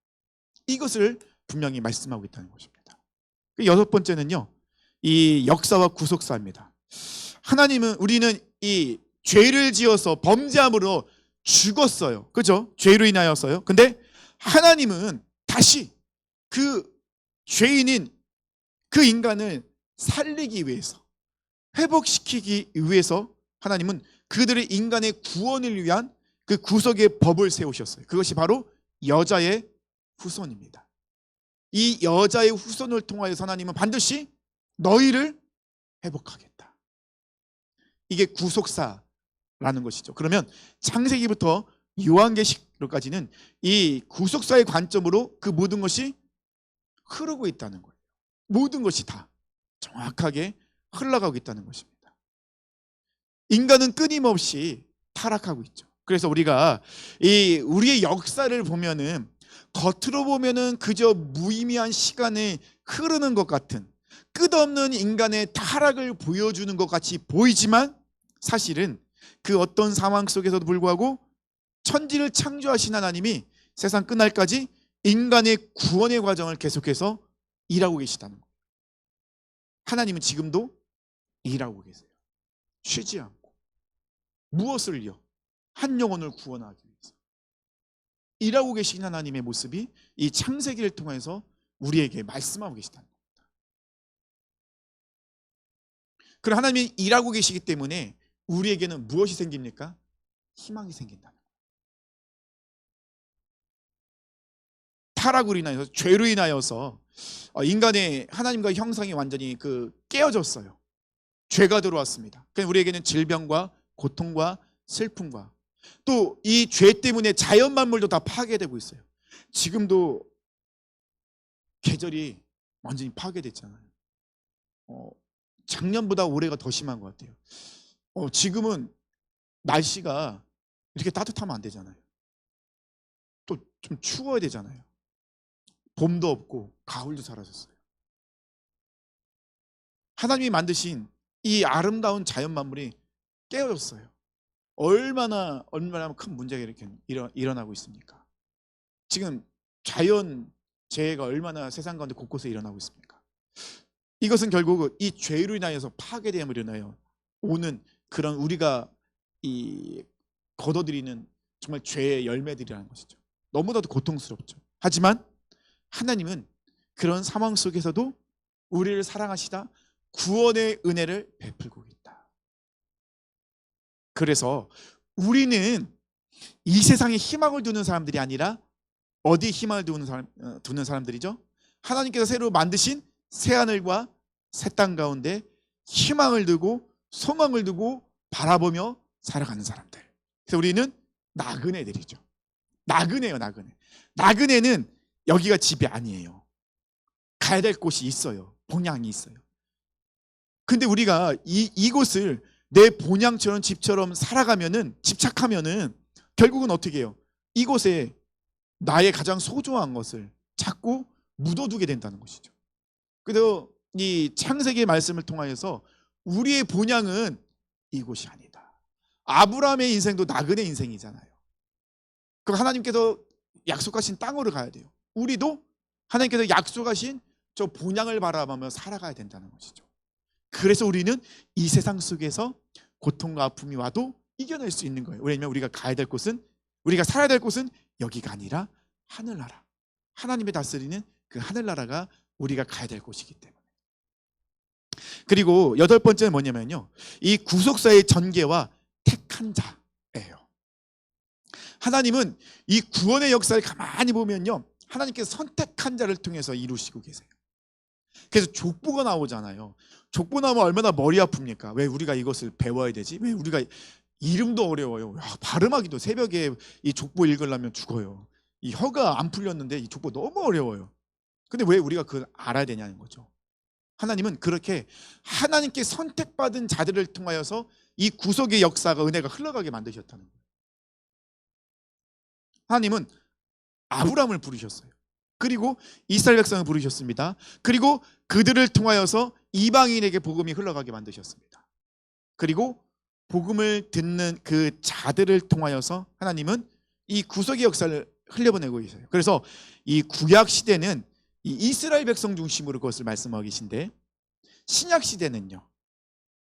A: 이것을 분명히 말씀하고 있다는 것입니다. 여섯 번째는요, 이 역사와 구속사입니다. 우리는 이 죄를 지어서 범죄함으로 죽었어요. 그죠? 죄로 인하여서요. 근데 하나님은 다시 그 죄인인 그 인간을 살리기 위해서, 회복시키기 위해서 하나님은 그들의 인간의 구원을 위한 그 구속의 법을 세우셨어요. 그것이 바로 여자의 후손입니다. 이 여자의 후손을 통하여서 하나님은 반드시 너희를 회복하겠다. 이게 구속사라는 것이죠. 그러면 창세기부터 요한계시록까지는 이 구속사의 관점으로 그 모든 것이 흐르고 있다는 거예요. 모든 것이 다 정확하게 흘러가고 있다는 것입니다. 인간은 끊임없이 타락하고 있죠. 그래서 우리가 우리의 역사를 보면은 겉으로 보면은 그저 무의미한 시간이 흐르는 것 같은 끝없는 인간의 타락을 보여주는 것 같이 보이지만 사실은 그 어떤 상황 속에서도 불구하고 천지를 창조하신 하나님이 세상 끝날까지 인간의 구원의 과정을 계속해서 일하고 계시다는 거예요. 하나님은 지금도 일하고 계세요. 쉬지 않고. 무엇을요? 한 영혼을 구원하기 위해서 일하고 계신 하나님의 모습이 이 창세기를 통해서 우리에게 말씀하고 계시다는 겁니다. 그럼 하나님이 일하고 계시기 때문에 우리에게는 무엇이 생깁니까? 희망이 생긴다는 거예요. 타락으로 인하여서, 죄로 인하여서 인간의 하나님과 형상이 완전히 깨어졌어요. 죄가 들어왔습니다. 그러니까 우리에게는 질병과 고통과 슬픔과 또 이 죄 때문에 자연 만물도 다 파괴되고 있어요. 지금도 계절이 완전히 파괴됐잖아요. 작년보다 올해가 더 심한 것 같아요. 지금은 날씨가 이렇게 따뜻하면 안 되잖아요. 또 좀 추워야 되잖아요. 봄도 없고 가을도 사라졌어요. 하나님이 만드신 이 아름다운 자연 만물이 깨어졌어요. 얼마나 큰 문제가 이렇게 일어나고 있습니까? 지금 자연 재해가 얼마나 세상 가운데 곳곳에 일어나고 있습니까? 이것은 결국 이 죄로 인하여서 파괴됨으로 인하여 오는 그런 우리가 거둬들이는 정말 죄의 열매들이라는 것이죠. 너무나도 고통스럽죠. 하지만 하나님은 그런 상황 속에서도 우리를 사랑하시다 구원의 은혜를 베풀고 있다. 그래서 우리는 이 세상에 희망을 두는 사람들이 아니라 어디에 희망을 두는 사람들이죠? 하나님께서 새로 만드신 새하늘과 새 땅 가운데 희망을 두고 소망을 두고 바라보며 살아가는 사람들. 그래서 우리는 나그네들이죠. 나그네요, 나그네. 나그네는 여기가 집이 아니에요. 가야 될 곳이 있어요. 본향이 있어요. 근데 우리가 이곳을 내 본향처럼 집처럼 살아가면은, 집착하면은 결국은 어떻게 해요? 이곳에 나의 가장 소중한 것을 자꾸 묻어두게 된다는 것이죠. 그래서 이 창세기의 말씀을 통하여서 우리의 본향은 이곳이 아니다. 아브라함의 인생도 나그네 인생이잖아요. 그럼 하나님께서 약속하신 땅으로 가야 돼요. 우리도 하나님께서 약속하신 저 본향을 바라보며 살아가야 된다는 것이죠. 그래서 우리는 이 세상 속에서 고통과 아픔이 와도 이겨낼 수 있는 거예요. 왜냐하면 우리가 가야 될 곳은, 우리가 살아야 될 곳은 여기가 아니라 하늘나라, 하나님의 다스리는 그 하늘나라가 우리가 가야 될 곳이기 때문에. 그리고 여덟 번째는 뭐냐면요, 이 구속사의 전개와 택한 자예요. 하나님은 이 구원의 역사를 가만히 보면요, 하나님께서 선택한 자를 통해서 이루시고 계세요. 그래서 족보가 나오잖아요. 족보 나오면 얼마나 머리 아픕니까? 왜 우리가 이것을 배워야 되지? 왜 우리가, 이름도 어려워요. 발음하기도, 새벽에 이 족보 읽으려면 죽어요. 이 혀가 안 풀렸는데 이 족보 너무 어려워요. 근데 왜 우리가 그걸 알아야 되냐는 거죠. 하나님은 그렇게 하나님께 선택받은 자들을 통하여서 이 구속의 역사가, 은혜가 흘러가게 만드셨다는 거예요. 하나님은 아브라함을 부르셨어요. 그리고 이스라엘 백성을 부르셨습니다. 그리고 그들을 통하여서 이방인에게 복음이 흘러가게 만드셨습니다. 그리고 복음을 듣는 그 자들을 통하여서 하나님은 이 구속의 역사를 흘려보내고 계세요. 그래서 이 구약 시대는 이 이스라엘 백성 중심으로 그것을 말씀하고 계신데, 신약 시대는요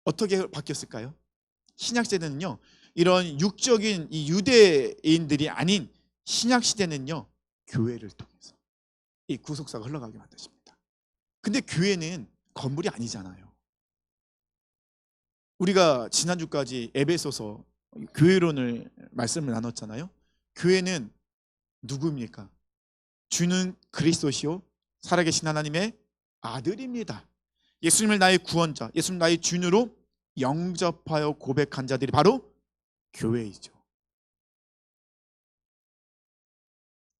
A: 어떻게 바뀌었을까요? 신약 시대는요, 이런 육적인 이 유대인들이 아닌 신약 시대는요, 교회를 통해서 이 구속사가 흘러가게 만드십니다. 근데 교회는 건물이 아니잖아요. 우리가 지난주까지 에베소서 교회론을 말씀을 나눴잖아요. 교회는 누구입니까? 주는 그리스도시요 살아계신 하나님의 아들입니다. 예수님을 나의 구원자, 예수님 나의 주님으로 영접하여 고백한 자들이 바로 교회이죠.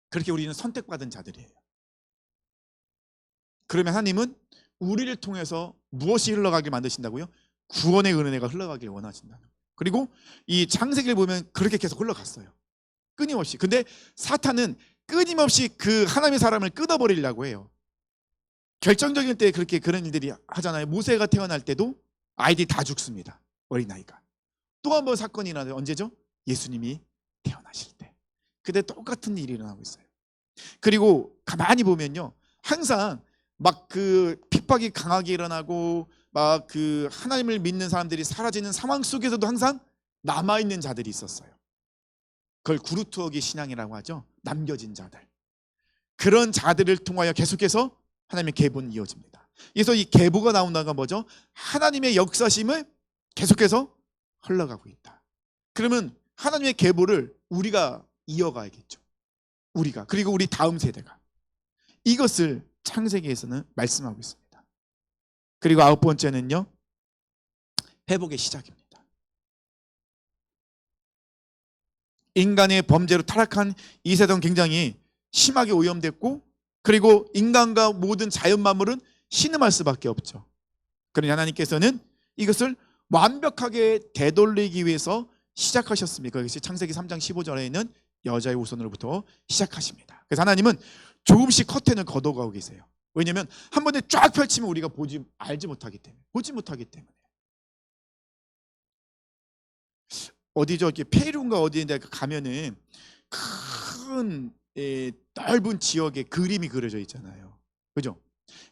A: 그렇게 우리는 선택받은 자들이에요. 그러면 하나님은 우리를 통해서 무엇이 흘러가게 만드신다고요? 구원의 은혜가 흘러가길 원하신다는 거예요. 그리고 이 창세기를 보면 그렇게 계속 흘러갔어요. 끊임없이. 근데 사탄은 끊임없이 그 하나님의 사람을 끊어버리려고 해요. 결정적인 때 그렇게 그런 일들이 하잖아요. 모세가 태어날 때도 아이들이 다 죽습니다. 어린아이가. 또 한 번 사건이 일어나요. 언제죠? 예수님이 태어나실 때. 그때 똑같은 일이 일어나고 있어요. 그리고 가만히 보면요, 항상 막 그 핍박이 강하게 일어나고 막 그 하나님을 믿는 사람들이 사라지는 상황 속에서도 항상 남아있는 자들이 있었어요. 그걸 구루트어기 신앙이라고 하죠. 남겨진 자들. 그런 자들을 통하여 계속해서 하나님의 계보는 이어집니다. 그래서 이 계보가 나온다는 건 뭐죠? 하나님의 역사심을 계속해서 흘러가고 있다. 그러면 하나님의 계보를 우리가 이어가야겠죠. 우리가, 그리고 우리 다음 세대가. 이것을 창세기에서는 말씀하고 있습니다. 그리고 아홉 번째는요, 회복의 시작입니다. 인간의 범죄로 타락한 이 세상은 굉장히 심하게 오염됐고, 그리고 인간과 모든 자연 만물은 신음할 수밖에 없죠. 그러니 하나님께서는 이것을 완벽하게 되돌리기 위해서 시작하셨습니다. 그것이 창세기 3장 15절에 있는 여자의 후손으로부터 시작하십니다. 그래서 하나님은 조금씩 커튼을 걷어가고 계세요. 왜냐하면 한 번에 쫙 펼치면 우리가 알지 못하기 때문에, 보지 못하기 때문에. 어디죠? 이렇게 페루인가 어디인데 가면은 큰 넓은 지역에 그림이 그려져 있잖아요. 그죠?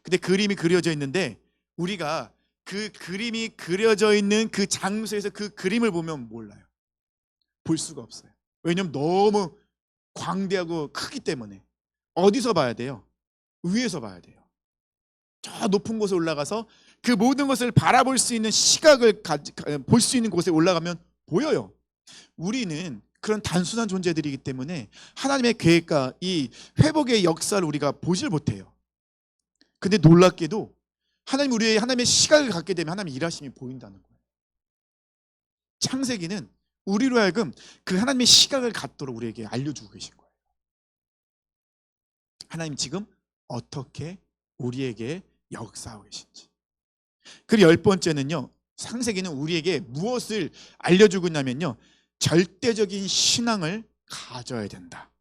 A: 근데 그림이 그려져 있는데 우리가 그 그림이 그려져 있는 그 장소에서 그 그림을 보면 몰라요. 볼 수가 없어요. 왜냐면 너무 광대하고 크기 때문에. 어디서 봐야 돼요? 위에서 봐야 돼요. 저 높은 곳에 올라가서 그 모든 것을 바라볼 수 있는 시각을 볼 수 있는 곳에 올라가면 보여요. 우리는 그런 단순한 존재들이기 때문에 하나님의 계획과 이 회복의 역사를 우리가 보질 못해요. 근데 놀랍게도 하나님의 시각을 갖게 되면 하나님의 일하심이 보인다는 거예요. 창세기는 우리로 하여금 그 하나님의 시각을 갖도록 우리에게 알려주고 계신 거예요. 하나님 지금 어떻게 우리에게 역사하고 계신지. 그리고 열 번째는요, 창세기는 우리에게 무엇을 알려주고 있냐면요, 절대적인 신앙을 가져야 된다.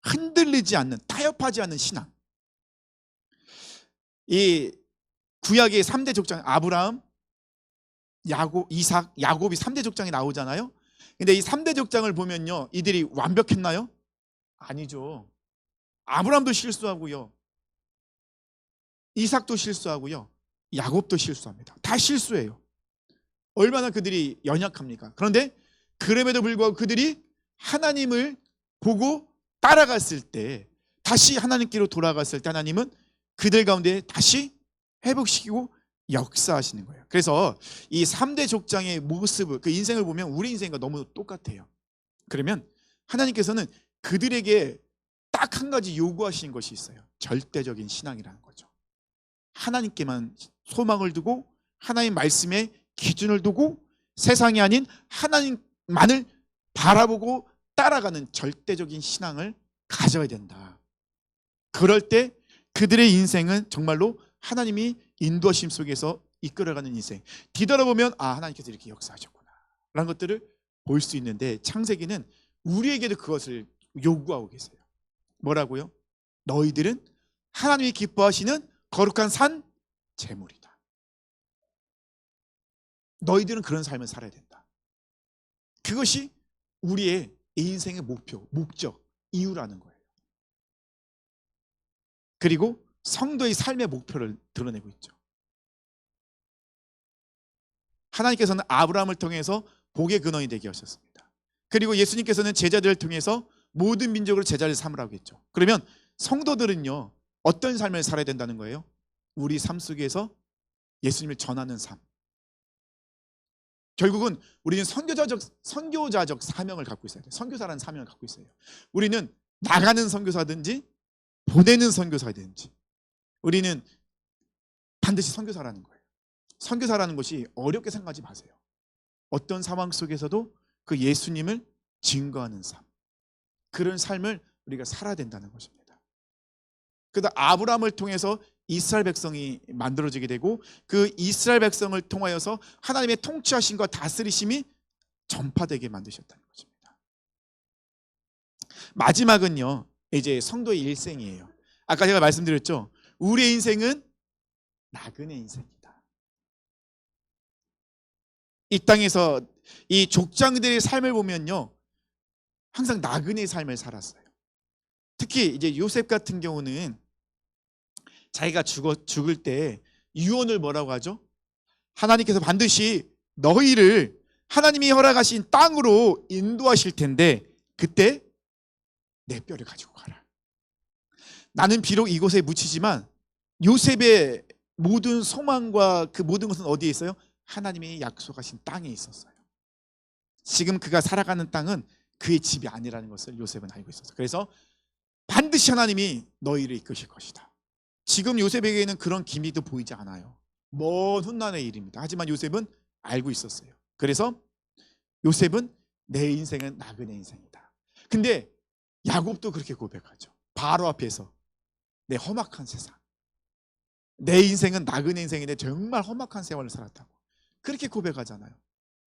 A: 흔들리지 않는, 타협하지 않는 신앙. 이 구약의 3대 족장, 아브라함, 야곱, 이삭, 야곱이 3대 족장이 나오잖아요. 근데 이 3대 족장을 보면요, 이들이 완벽했나요? 아니죠. 아브라함도 실수하고요, 이삭도 실수하고요, 야곱도 실수합니다. 다 실수해요. 얼마나 그들이 연약합니까? 그런데 그럼에도 불구하고 그들이 하나님을 보고 따라갔을 때, 다시 하나님께로 돌아갔을 때 하나님은 그들 가운데 다시 회복시키고 역사하시는 거예요. 그래서 이 3대 족장의 모습, 그 인생을 보면 우리 인생과 너무 똑같아요. 그러면 하나님께서는 그들에게 딱 한 가지 요구하시는 것이 있어요. 절대적인 신앙이라는 거죠. 하나님께만 소망을 두고 하나님 말씀에 기준을 두고 세상이 아닌 하나님만을 바라보고 따라가는 절대적인 신앙을 가져야 된다. 그럴 때 그들의 인생은 정말로 하나님이 인도하심 속에서 이끌어가는 인생, 뒤돌아보면 아, 하나님께서 이렇게 역사하셨구나 라는 것들을 볼 수 있는데, 창세기는 우리에게도 그것을 요구하고 계세요. 뭐라고요? 너희들은 하나님이 기뻐하시는 거룩한 산 제물이다. 너희들은 그런 삶을 살아야 된다. 그것이 우리의 인생의 목표, 목적, 이유라는 거예요. 그리고 성도의 삶의 목표를 드러내고 있죠. 하나님께서는 아브라함을 통해서 복의 근원이 되게 하셨습니다. 그리고 예수님께서는 제자들을 통해서 모든 민족으로 제자를 삼으라고 했죠. 그러면 성도들은요, 어떤 삶을 살아야 된다는 거예요? 우리 삶 속에서 예수님을 전하는 삶. 결국은 우리는 선교자적 사명을 갖고 있어야 돼요. 선교사라는 사명을 갖고 있어요. 우리는 나가는 선교사든지 보내는 선교사든지 우리는 반드시 선교사라는 거예요. 선교사라는 것이 어렵게 생각하지 마세요. 어떤 상황 속에서도 그 예수님을 증거하는 삶, 그런 삶을 우리가 살아야 된다는 것입니다. 그다음 아브라함을 통해서 이스라엘 백성이 만들어지게 되고, 그 이스라엘 백성을 통하여서 하나님의 통치하심과 다스리심이 전파되게 만드셨다는 것입니다. 마지막은요, 이제 성도의 일생이에요. 아까 제가 말씀드렸죠, 우리의 인생은 나그네 인생이다. 이 땅에서 이 족장들의 삶을 보면요, 항상 나그네 삶을 살았어요. 특히 이제 요셉 같은 경우는 자기가 죽을 때 유언을 뭐라고 하죠? 하나님께서 반드시 너희를 하나님이 허락하신 땅으로 인도하실 텐데 그때 내 뼈를 가지고 가라. 나는 비록 이곳에 묻히지만 요셉의 모든 소망과 그 모든 것은 어디에 있어요? 하나님이 약속하신 땅에 있었어요. 지금 그가 살아가는 땅은 그의 집이 아니라는 것을 요셉은 알고 있었어요. 그래서 반드시 하나님이 너희를 이끄실 것이다. 지금 요셉에게는 그런 기미도 보이지 않아요. 먼 훗날의 일입니다. 하지만 요셉은 알고 있었어요. 그래서 요셉은 내 인생은 나그네 인생이다. 근데 야곱도 그렇게 고백하죠. 바로 앞에서 내 험악한 세상, 내 인생은 나그네 인생인데 정말 험악한 세월을 살았다고 그렇게 고백하잖아요.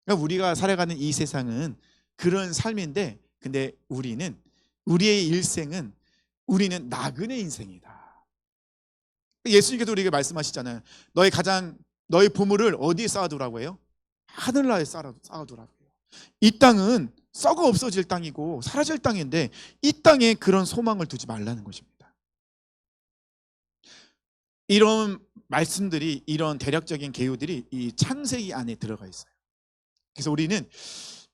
A: 그러니까 우리가 살아가는 이 세상은 그런 삶인데, 근데 우리의 일생은 우리는 나그네 인생이다. 예수님께서 우리에게 말씀하시잖아요. 너의 보물을 어디에 쌓아두라고 해요? 하늘나라에 쌓아두라고 해요. 이 땅은 썩어 없어질 땅이고 사라질 땅인데 이 땅에 그런 소망을 두지 말라는 것입니다. 이런 말씀들이, 이런 대략적인 개요들이 이 창세기 안에 들어가 있어요. 그래서 우리는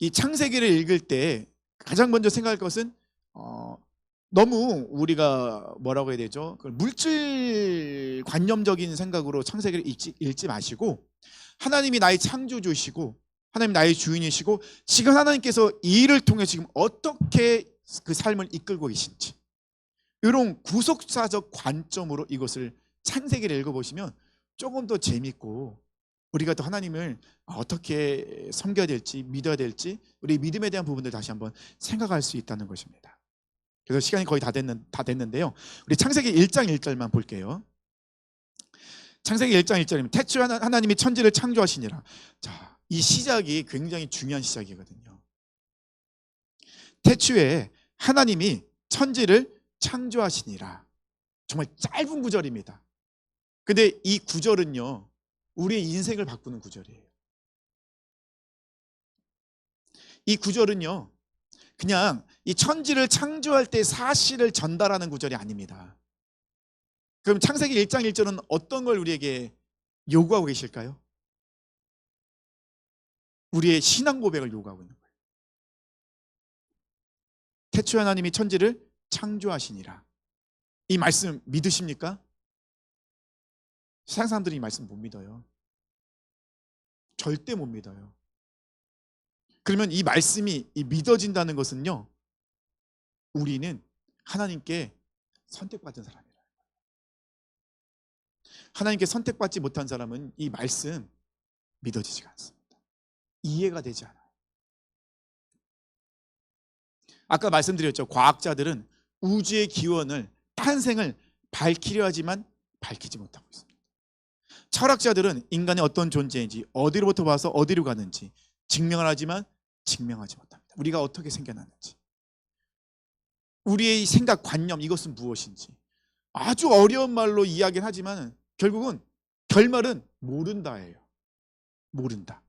A: 이 창세기를 읽을 때 가장 먼저 생각할 것은 너무 우리가 뭐라고 해야 되죠? 물질 관념적인 생각으로 창세기를 읽지 마시고, 하나님이 나의 창조주시고 하나님 나의 주인이시고 지금 하나님께서 이 일을 통해 지금 어떻게 그 삶을 이끌고 계신지, 이런 구속사적 관점으로 이것을 창세기를 읽어보시면 조금 더 재밌고, 우리가 또 하나님을 어떻게 섬겨야 될지, 믿어야 될지, 우리 믿음에 대한 부분들 다시 한번 생각할 수 있다는 것입니다. 그래서 시간이 거의 다 됐는데요, 우리 창세기 1장 1절만 볼게요. 창세기 1장 1절입니다. 태초에 하나님이 천지를 창조하시니라. 자, 이 시작이 굉장히 중요한 시작이거든요. 태초에 하나님이 천지를 창조하시니라. 정말 짧은 구절입니다. 근데 이 구절은요, 우리의 인생을 바꾸는 구절이에요. 이 구절은요, 그냥 이 천지를 창조할 때 사실을 전달하는 구절이 아닙니다. 그럼 창세기 1장 1절은 어떤 걸 우리에게 요구하고 계실까요? 우리의 신앙 고백을 요구하고 있는 거예요. 태초에 하나님이 천지를 창조하시니라. 이 말씀 믿으십니까? 세상 사람들이 이 말씀 못 믿어요. 절대 못 믿어요. 그러면 이 말씀이 믿어진다는 것은요, 우리는 하나님께 선택받은 사람이에요. 하나님께 선택받지 못한 사람은 이 말씀 믿어지지가 않습니다. 이해가 되지 않아요. 아까 말씀드렸죠. 과학자들은 우주의 기원을, 탄생을 밝히려 하지만 밝히지 못하고 있습니다. 철학자들은 인간의 어떤 존재인지, 어디로부터 와서 어디로 가는지 증명을 하지만 증명하지 못합니다. 우리가 어떻게 생겨났는지, 우리의 생각, 관념, 이것은 무엇인지 아주 어려운 말로 이야기는 하지만 결국은 결말은 모른다예요. 모른다.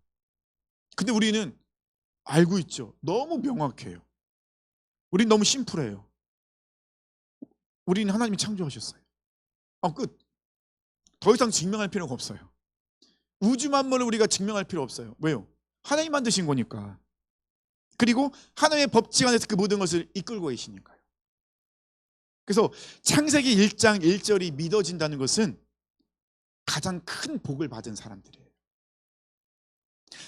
A: 근데 우리는 알고 있죠. 너무 명확해요. 우린 너무 심플해요. 우리는 하나님이 창조하셨어요. 끝. 더 이상 증명할 필요가 없어요. 우주 만물을 우리가 증명할 필요 없어요. 왜요? 하나님 만드신 거니까. 그리고 하나님의 법칙 안에서 그 모든 것을 이끌고 계시니까요. 그래서 창세기 1장 1절이 믿어진다는 것은 가장 큰 복을 받은 사람들이에요.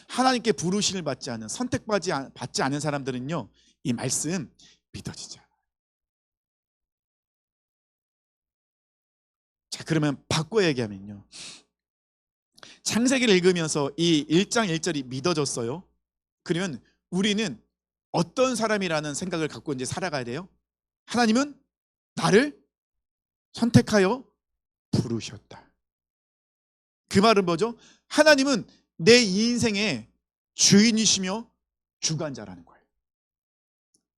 A: 하나님께 부르심을 받지 않은, 선택받지 않은 사람들은요, 이 말씀 믿어지지 않아요. 자, 그러면 바꿔 얘기하면요, 창세기를 읽으면서 이 1장 1절이 믿어졌어요. 그러면 우리는 어떤 사람이라는 생각을 갖고 이제 살아가야 돼요? 하나님은 나를 선택하여 부르셨다. 그 말은 뭐죠? 하나님은 내 인생의 주인이시며 주관자라는 거예요.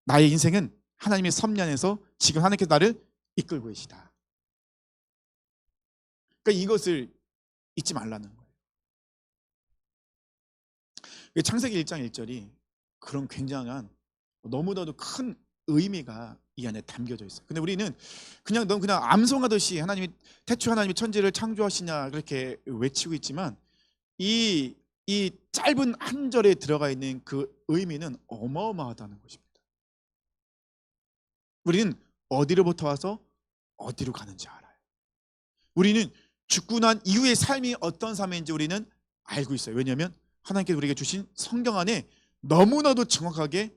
A: 나의 인생은 하나님의 섭리 안에서 지금 하나님께서 나를 이끌고 계시다. 그러니까 이것을 잊지 말라는 거예요. 창세기 1장 1절이 그런 굉장한, 너무나도 큰 의미가 이 안에 담겨져 있어요. 근데 우리는 그냥 암송하듯이 하나님이, 태초 하나님이 천지를 창조하시냐 그렇게 외치고 있지만 이 짧은 한 절에 들어가 있는 그 의미는 어마어마하다는 것입니다. 우리는 어디로부터 와서 어디로 가는지 알아요. 우리는 죽고 난 이후의 삶이 어떤 삶인지 우리는 알고 있어요. 왜냐하면 하나님께서 우리에게 주신 성경 안에 너무나도 정확하게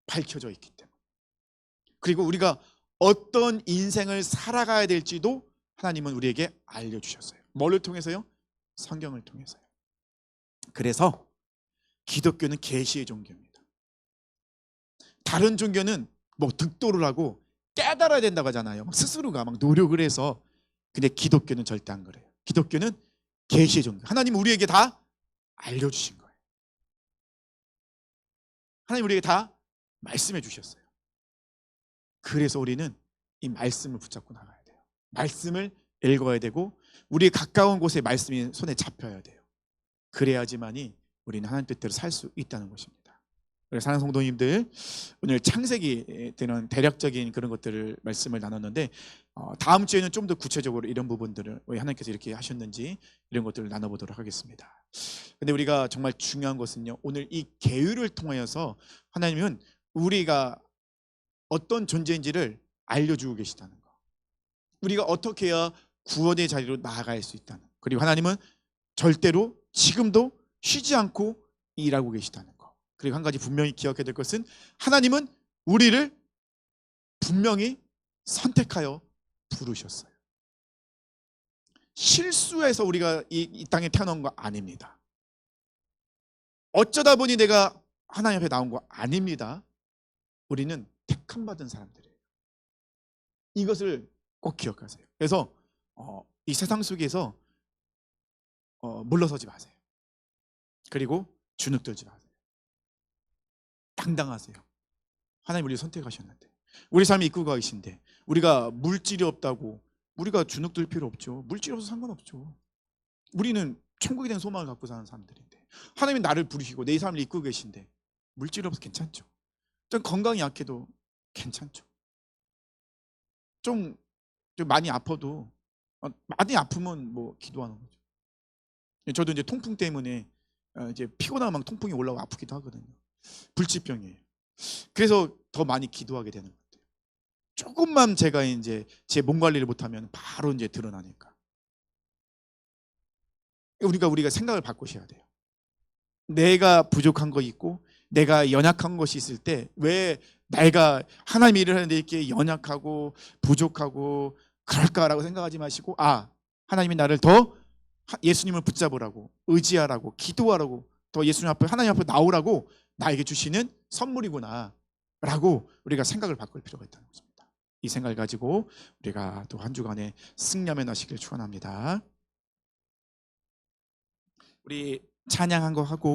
A: 밝혀져 있기 때문에. 그리고 우리가 어떤 인생을 살아가야 될지도 하나님은 우리에게 알려주셨어요. 뭐를 통해서요? 성경을 통해서요. 그래서 기독교는 계시의 종교입니다. 다른 종교는 뭐 득도를 하고 깨달아야 된다고 하잖아요. 스스로가 막 노력을 해서. 근데 기독교는 절대 안 그래요. 기독교는 계시의 종교. 하나님 우리에게 다 알려주신 거예요. 하나님 우리에게 다 말씀해 주셨어요. 그래서 우리는 이 말씀을 붙잡고 나가야 돼요. 말씀을 읽어야 되고 우리 가까운 곳에 말씀이 손에 잡혀야 돼요. 그래야지만이 우리는 하나님 뜻대로 살 수 있다는 것입니다. 그래서 사랑하는 성도님들, 오늘 창세기 되는 대략적인 그런 것들을 말씀을 나눴는데 다음 주에는 좀 더 구체적으로 이런 부분들을 왜 하나님께서 이렇게 하셨는지 이런 것들을 나눠보도록 하겠습니다. 근데 우리가 정말 중요한 것은요, 오늘 이 계율을 통하여서 하나님은 우리가 어떤 존재인지를 알려주고 계시다는 거, 우리가 어떻게 해야 구원의 자리로 나아갈 수 있다는 거, 그리고 하나님은 절대로 지금도 쉬지 않고 일하고 계시다는 거, 그리고 한 가지 분명히 기억해야 될 것은 하나님은 우리를 분명히 선택하여 부르셨어요. 실수해서 우리가 이 땅에 태어난 거 아닙니다. 어쩌다 보니 내가 하나님 앞에 나온 거 아닙니다. 우리는 택함받은 사람들이에요. 이것을 꼭 기억하세요. 그래서 이 세상 속에서 물러서지 마세요. 그리고 주눅 들지 마세요. 당당하세요. 하나님 우리 선택하셨는데, 우리 삶이 이끌고 가신데, 우리가 물질이 없다고 우리가 주눅 들 필요 없죠. 물질이 없어서 상관없죠. 우리는 천국에 대한 소망을 갖고 사는 사람들인데, 하나님이 나를 부르시고 내 삶을 이끌고 계신데 물질이 없어서 괜찮죠. 좀 건강이 약해도 괜찮죠. 좀 많이 아파도, 많이 아프면 뭐 기도하는 거죠. 저도 이제 통풍 때문에 이제 피곤하면 막 통풍이 올라오고 아프기도 하거든요. 불치병이에요. 그래서 더 많이 기도하게 되는 것 같아요. 조금만 제가 이제 제 몸 관리를 못하면 바로 이제 드러나니까. 우리가 생각을 바꾸셔야 돼요. 내가 부족한 거 있고 내가 연약한 것이 있을 때 왜 내가 하나님 일을 하는데 이렇게 연약하고 부족하고 그럴까라고 생각하지 마시고, 하나님이 나를 더 예수님을 붙잡으라고, 의지하라고, 기도하라고, 더 예수님 앞에, 하나님 앞에 나오라고 나에게 주시는 선물이구나 라고 우리가 생각을 바꿀 필요가 있다는 것입니다. 이 생각을 가지고 우리가 또 한 주간에 승리하며 나시기를 축원합니다. 우리 찬양한 거 하고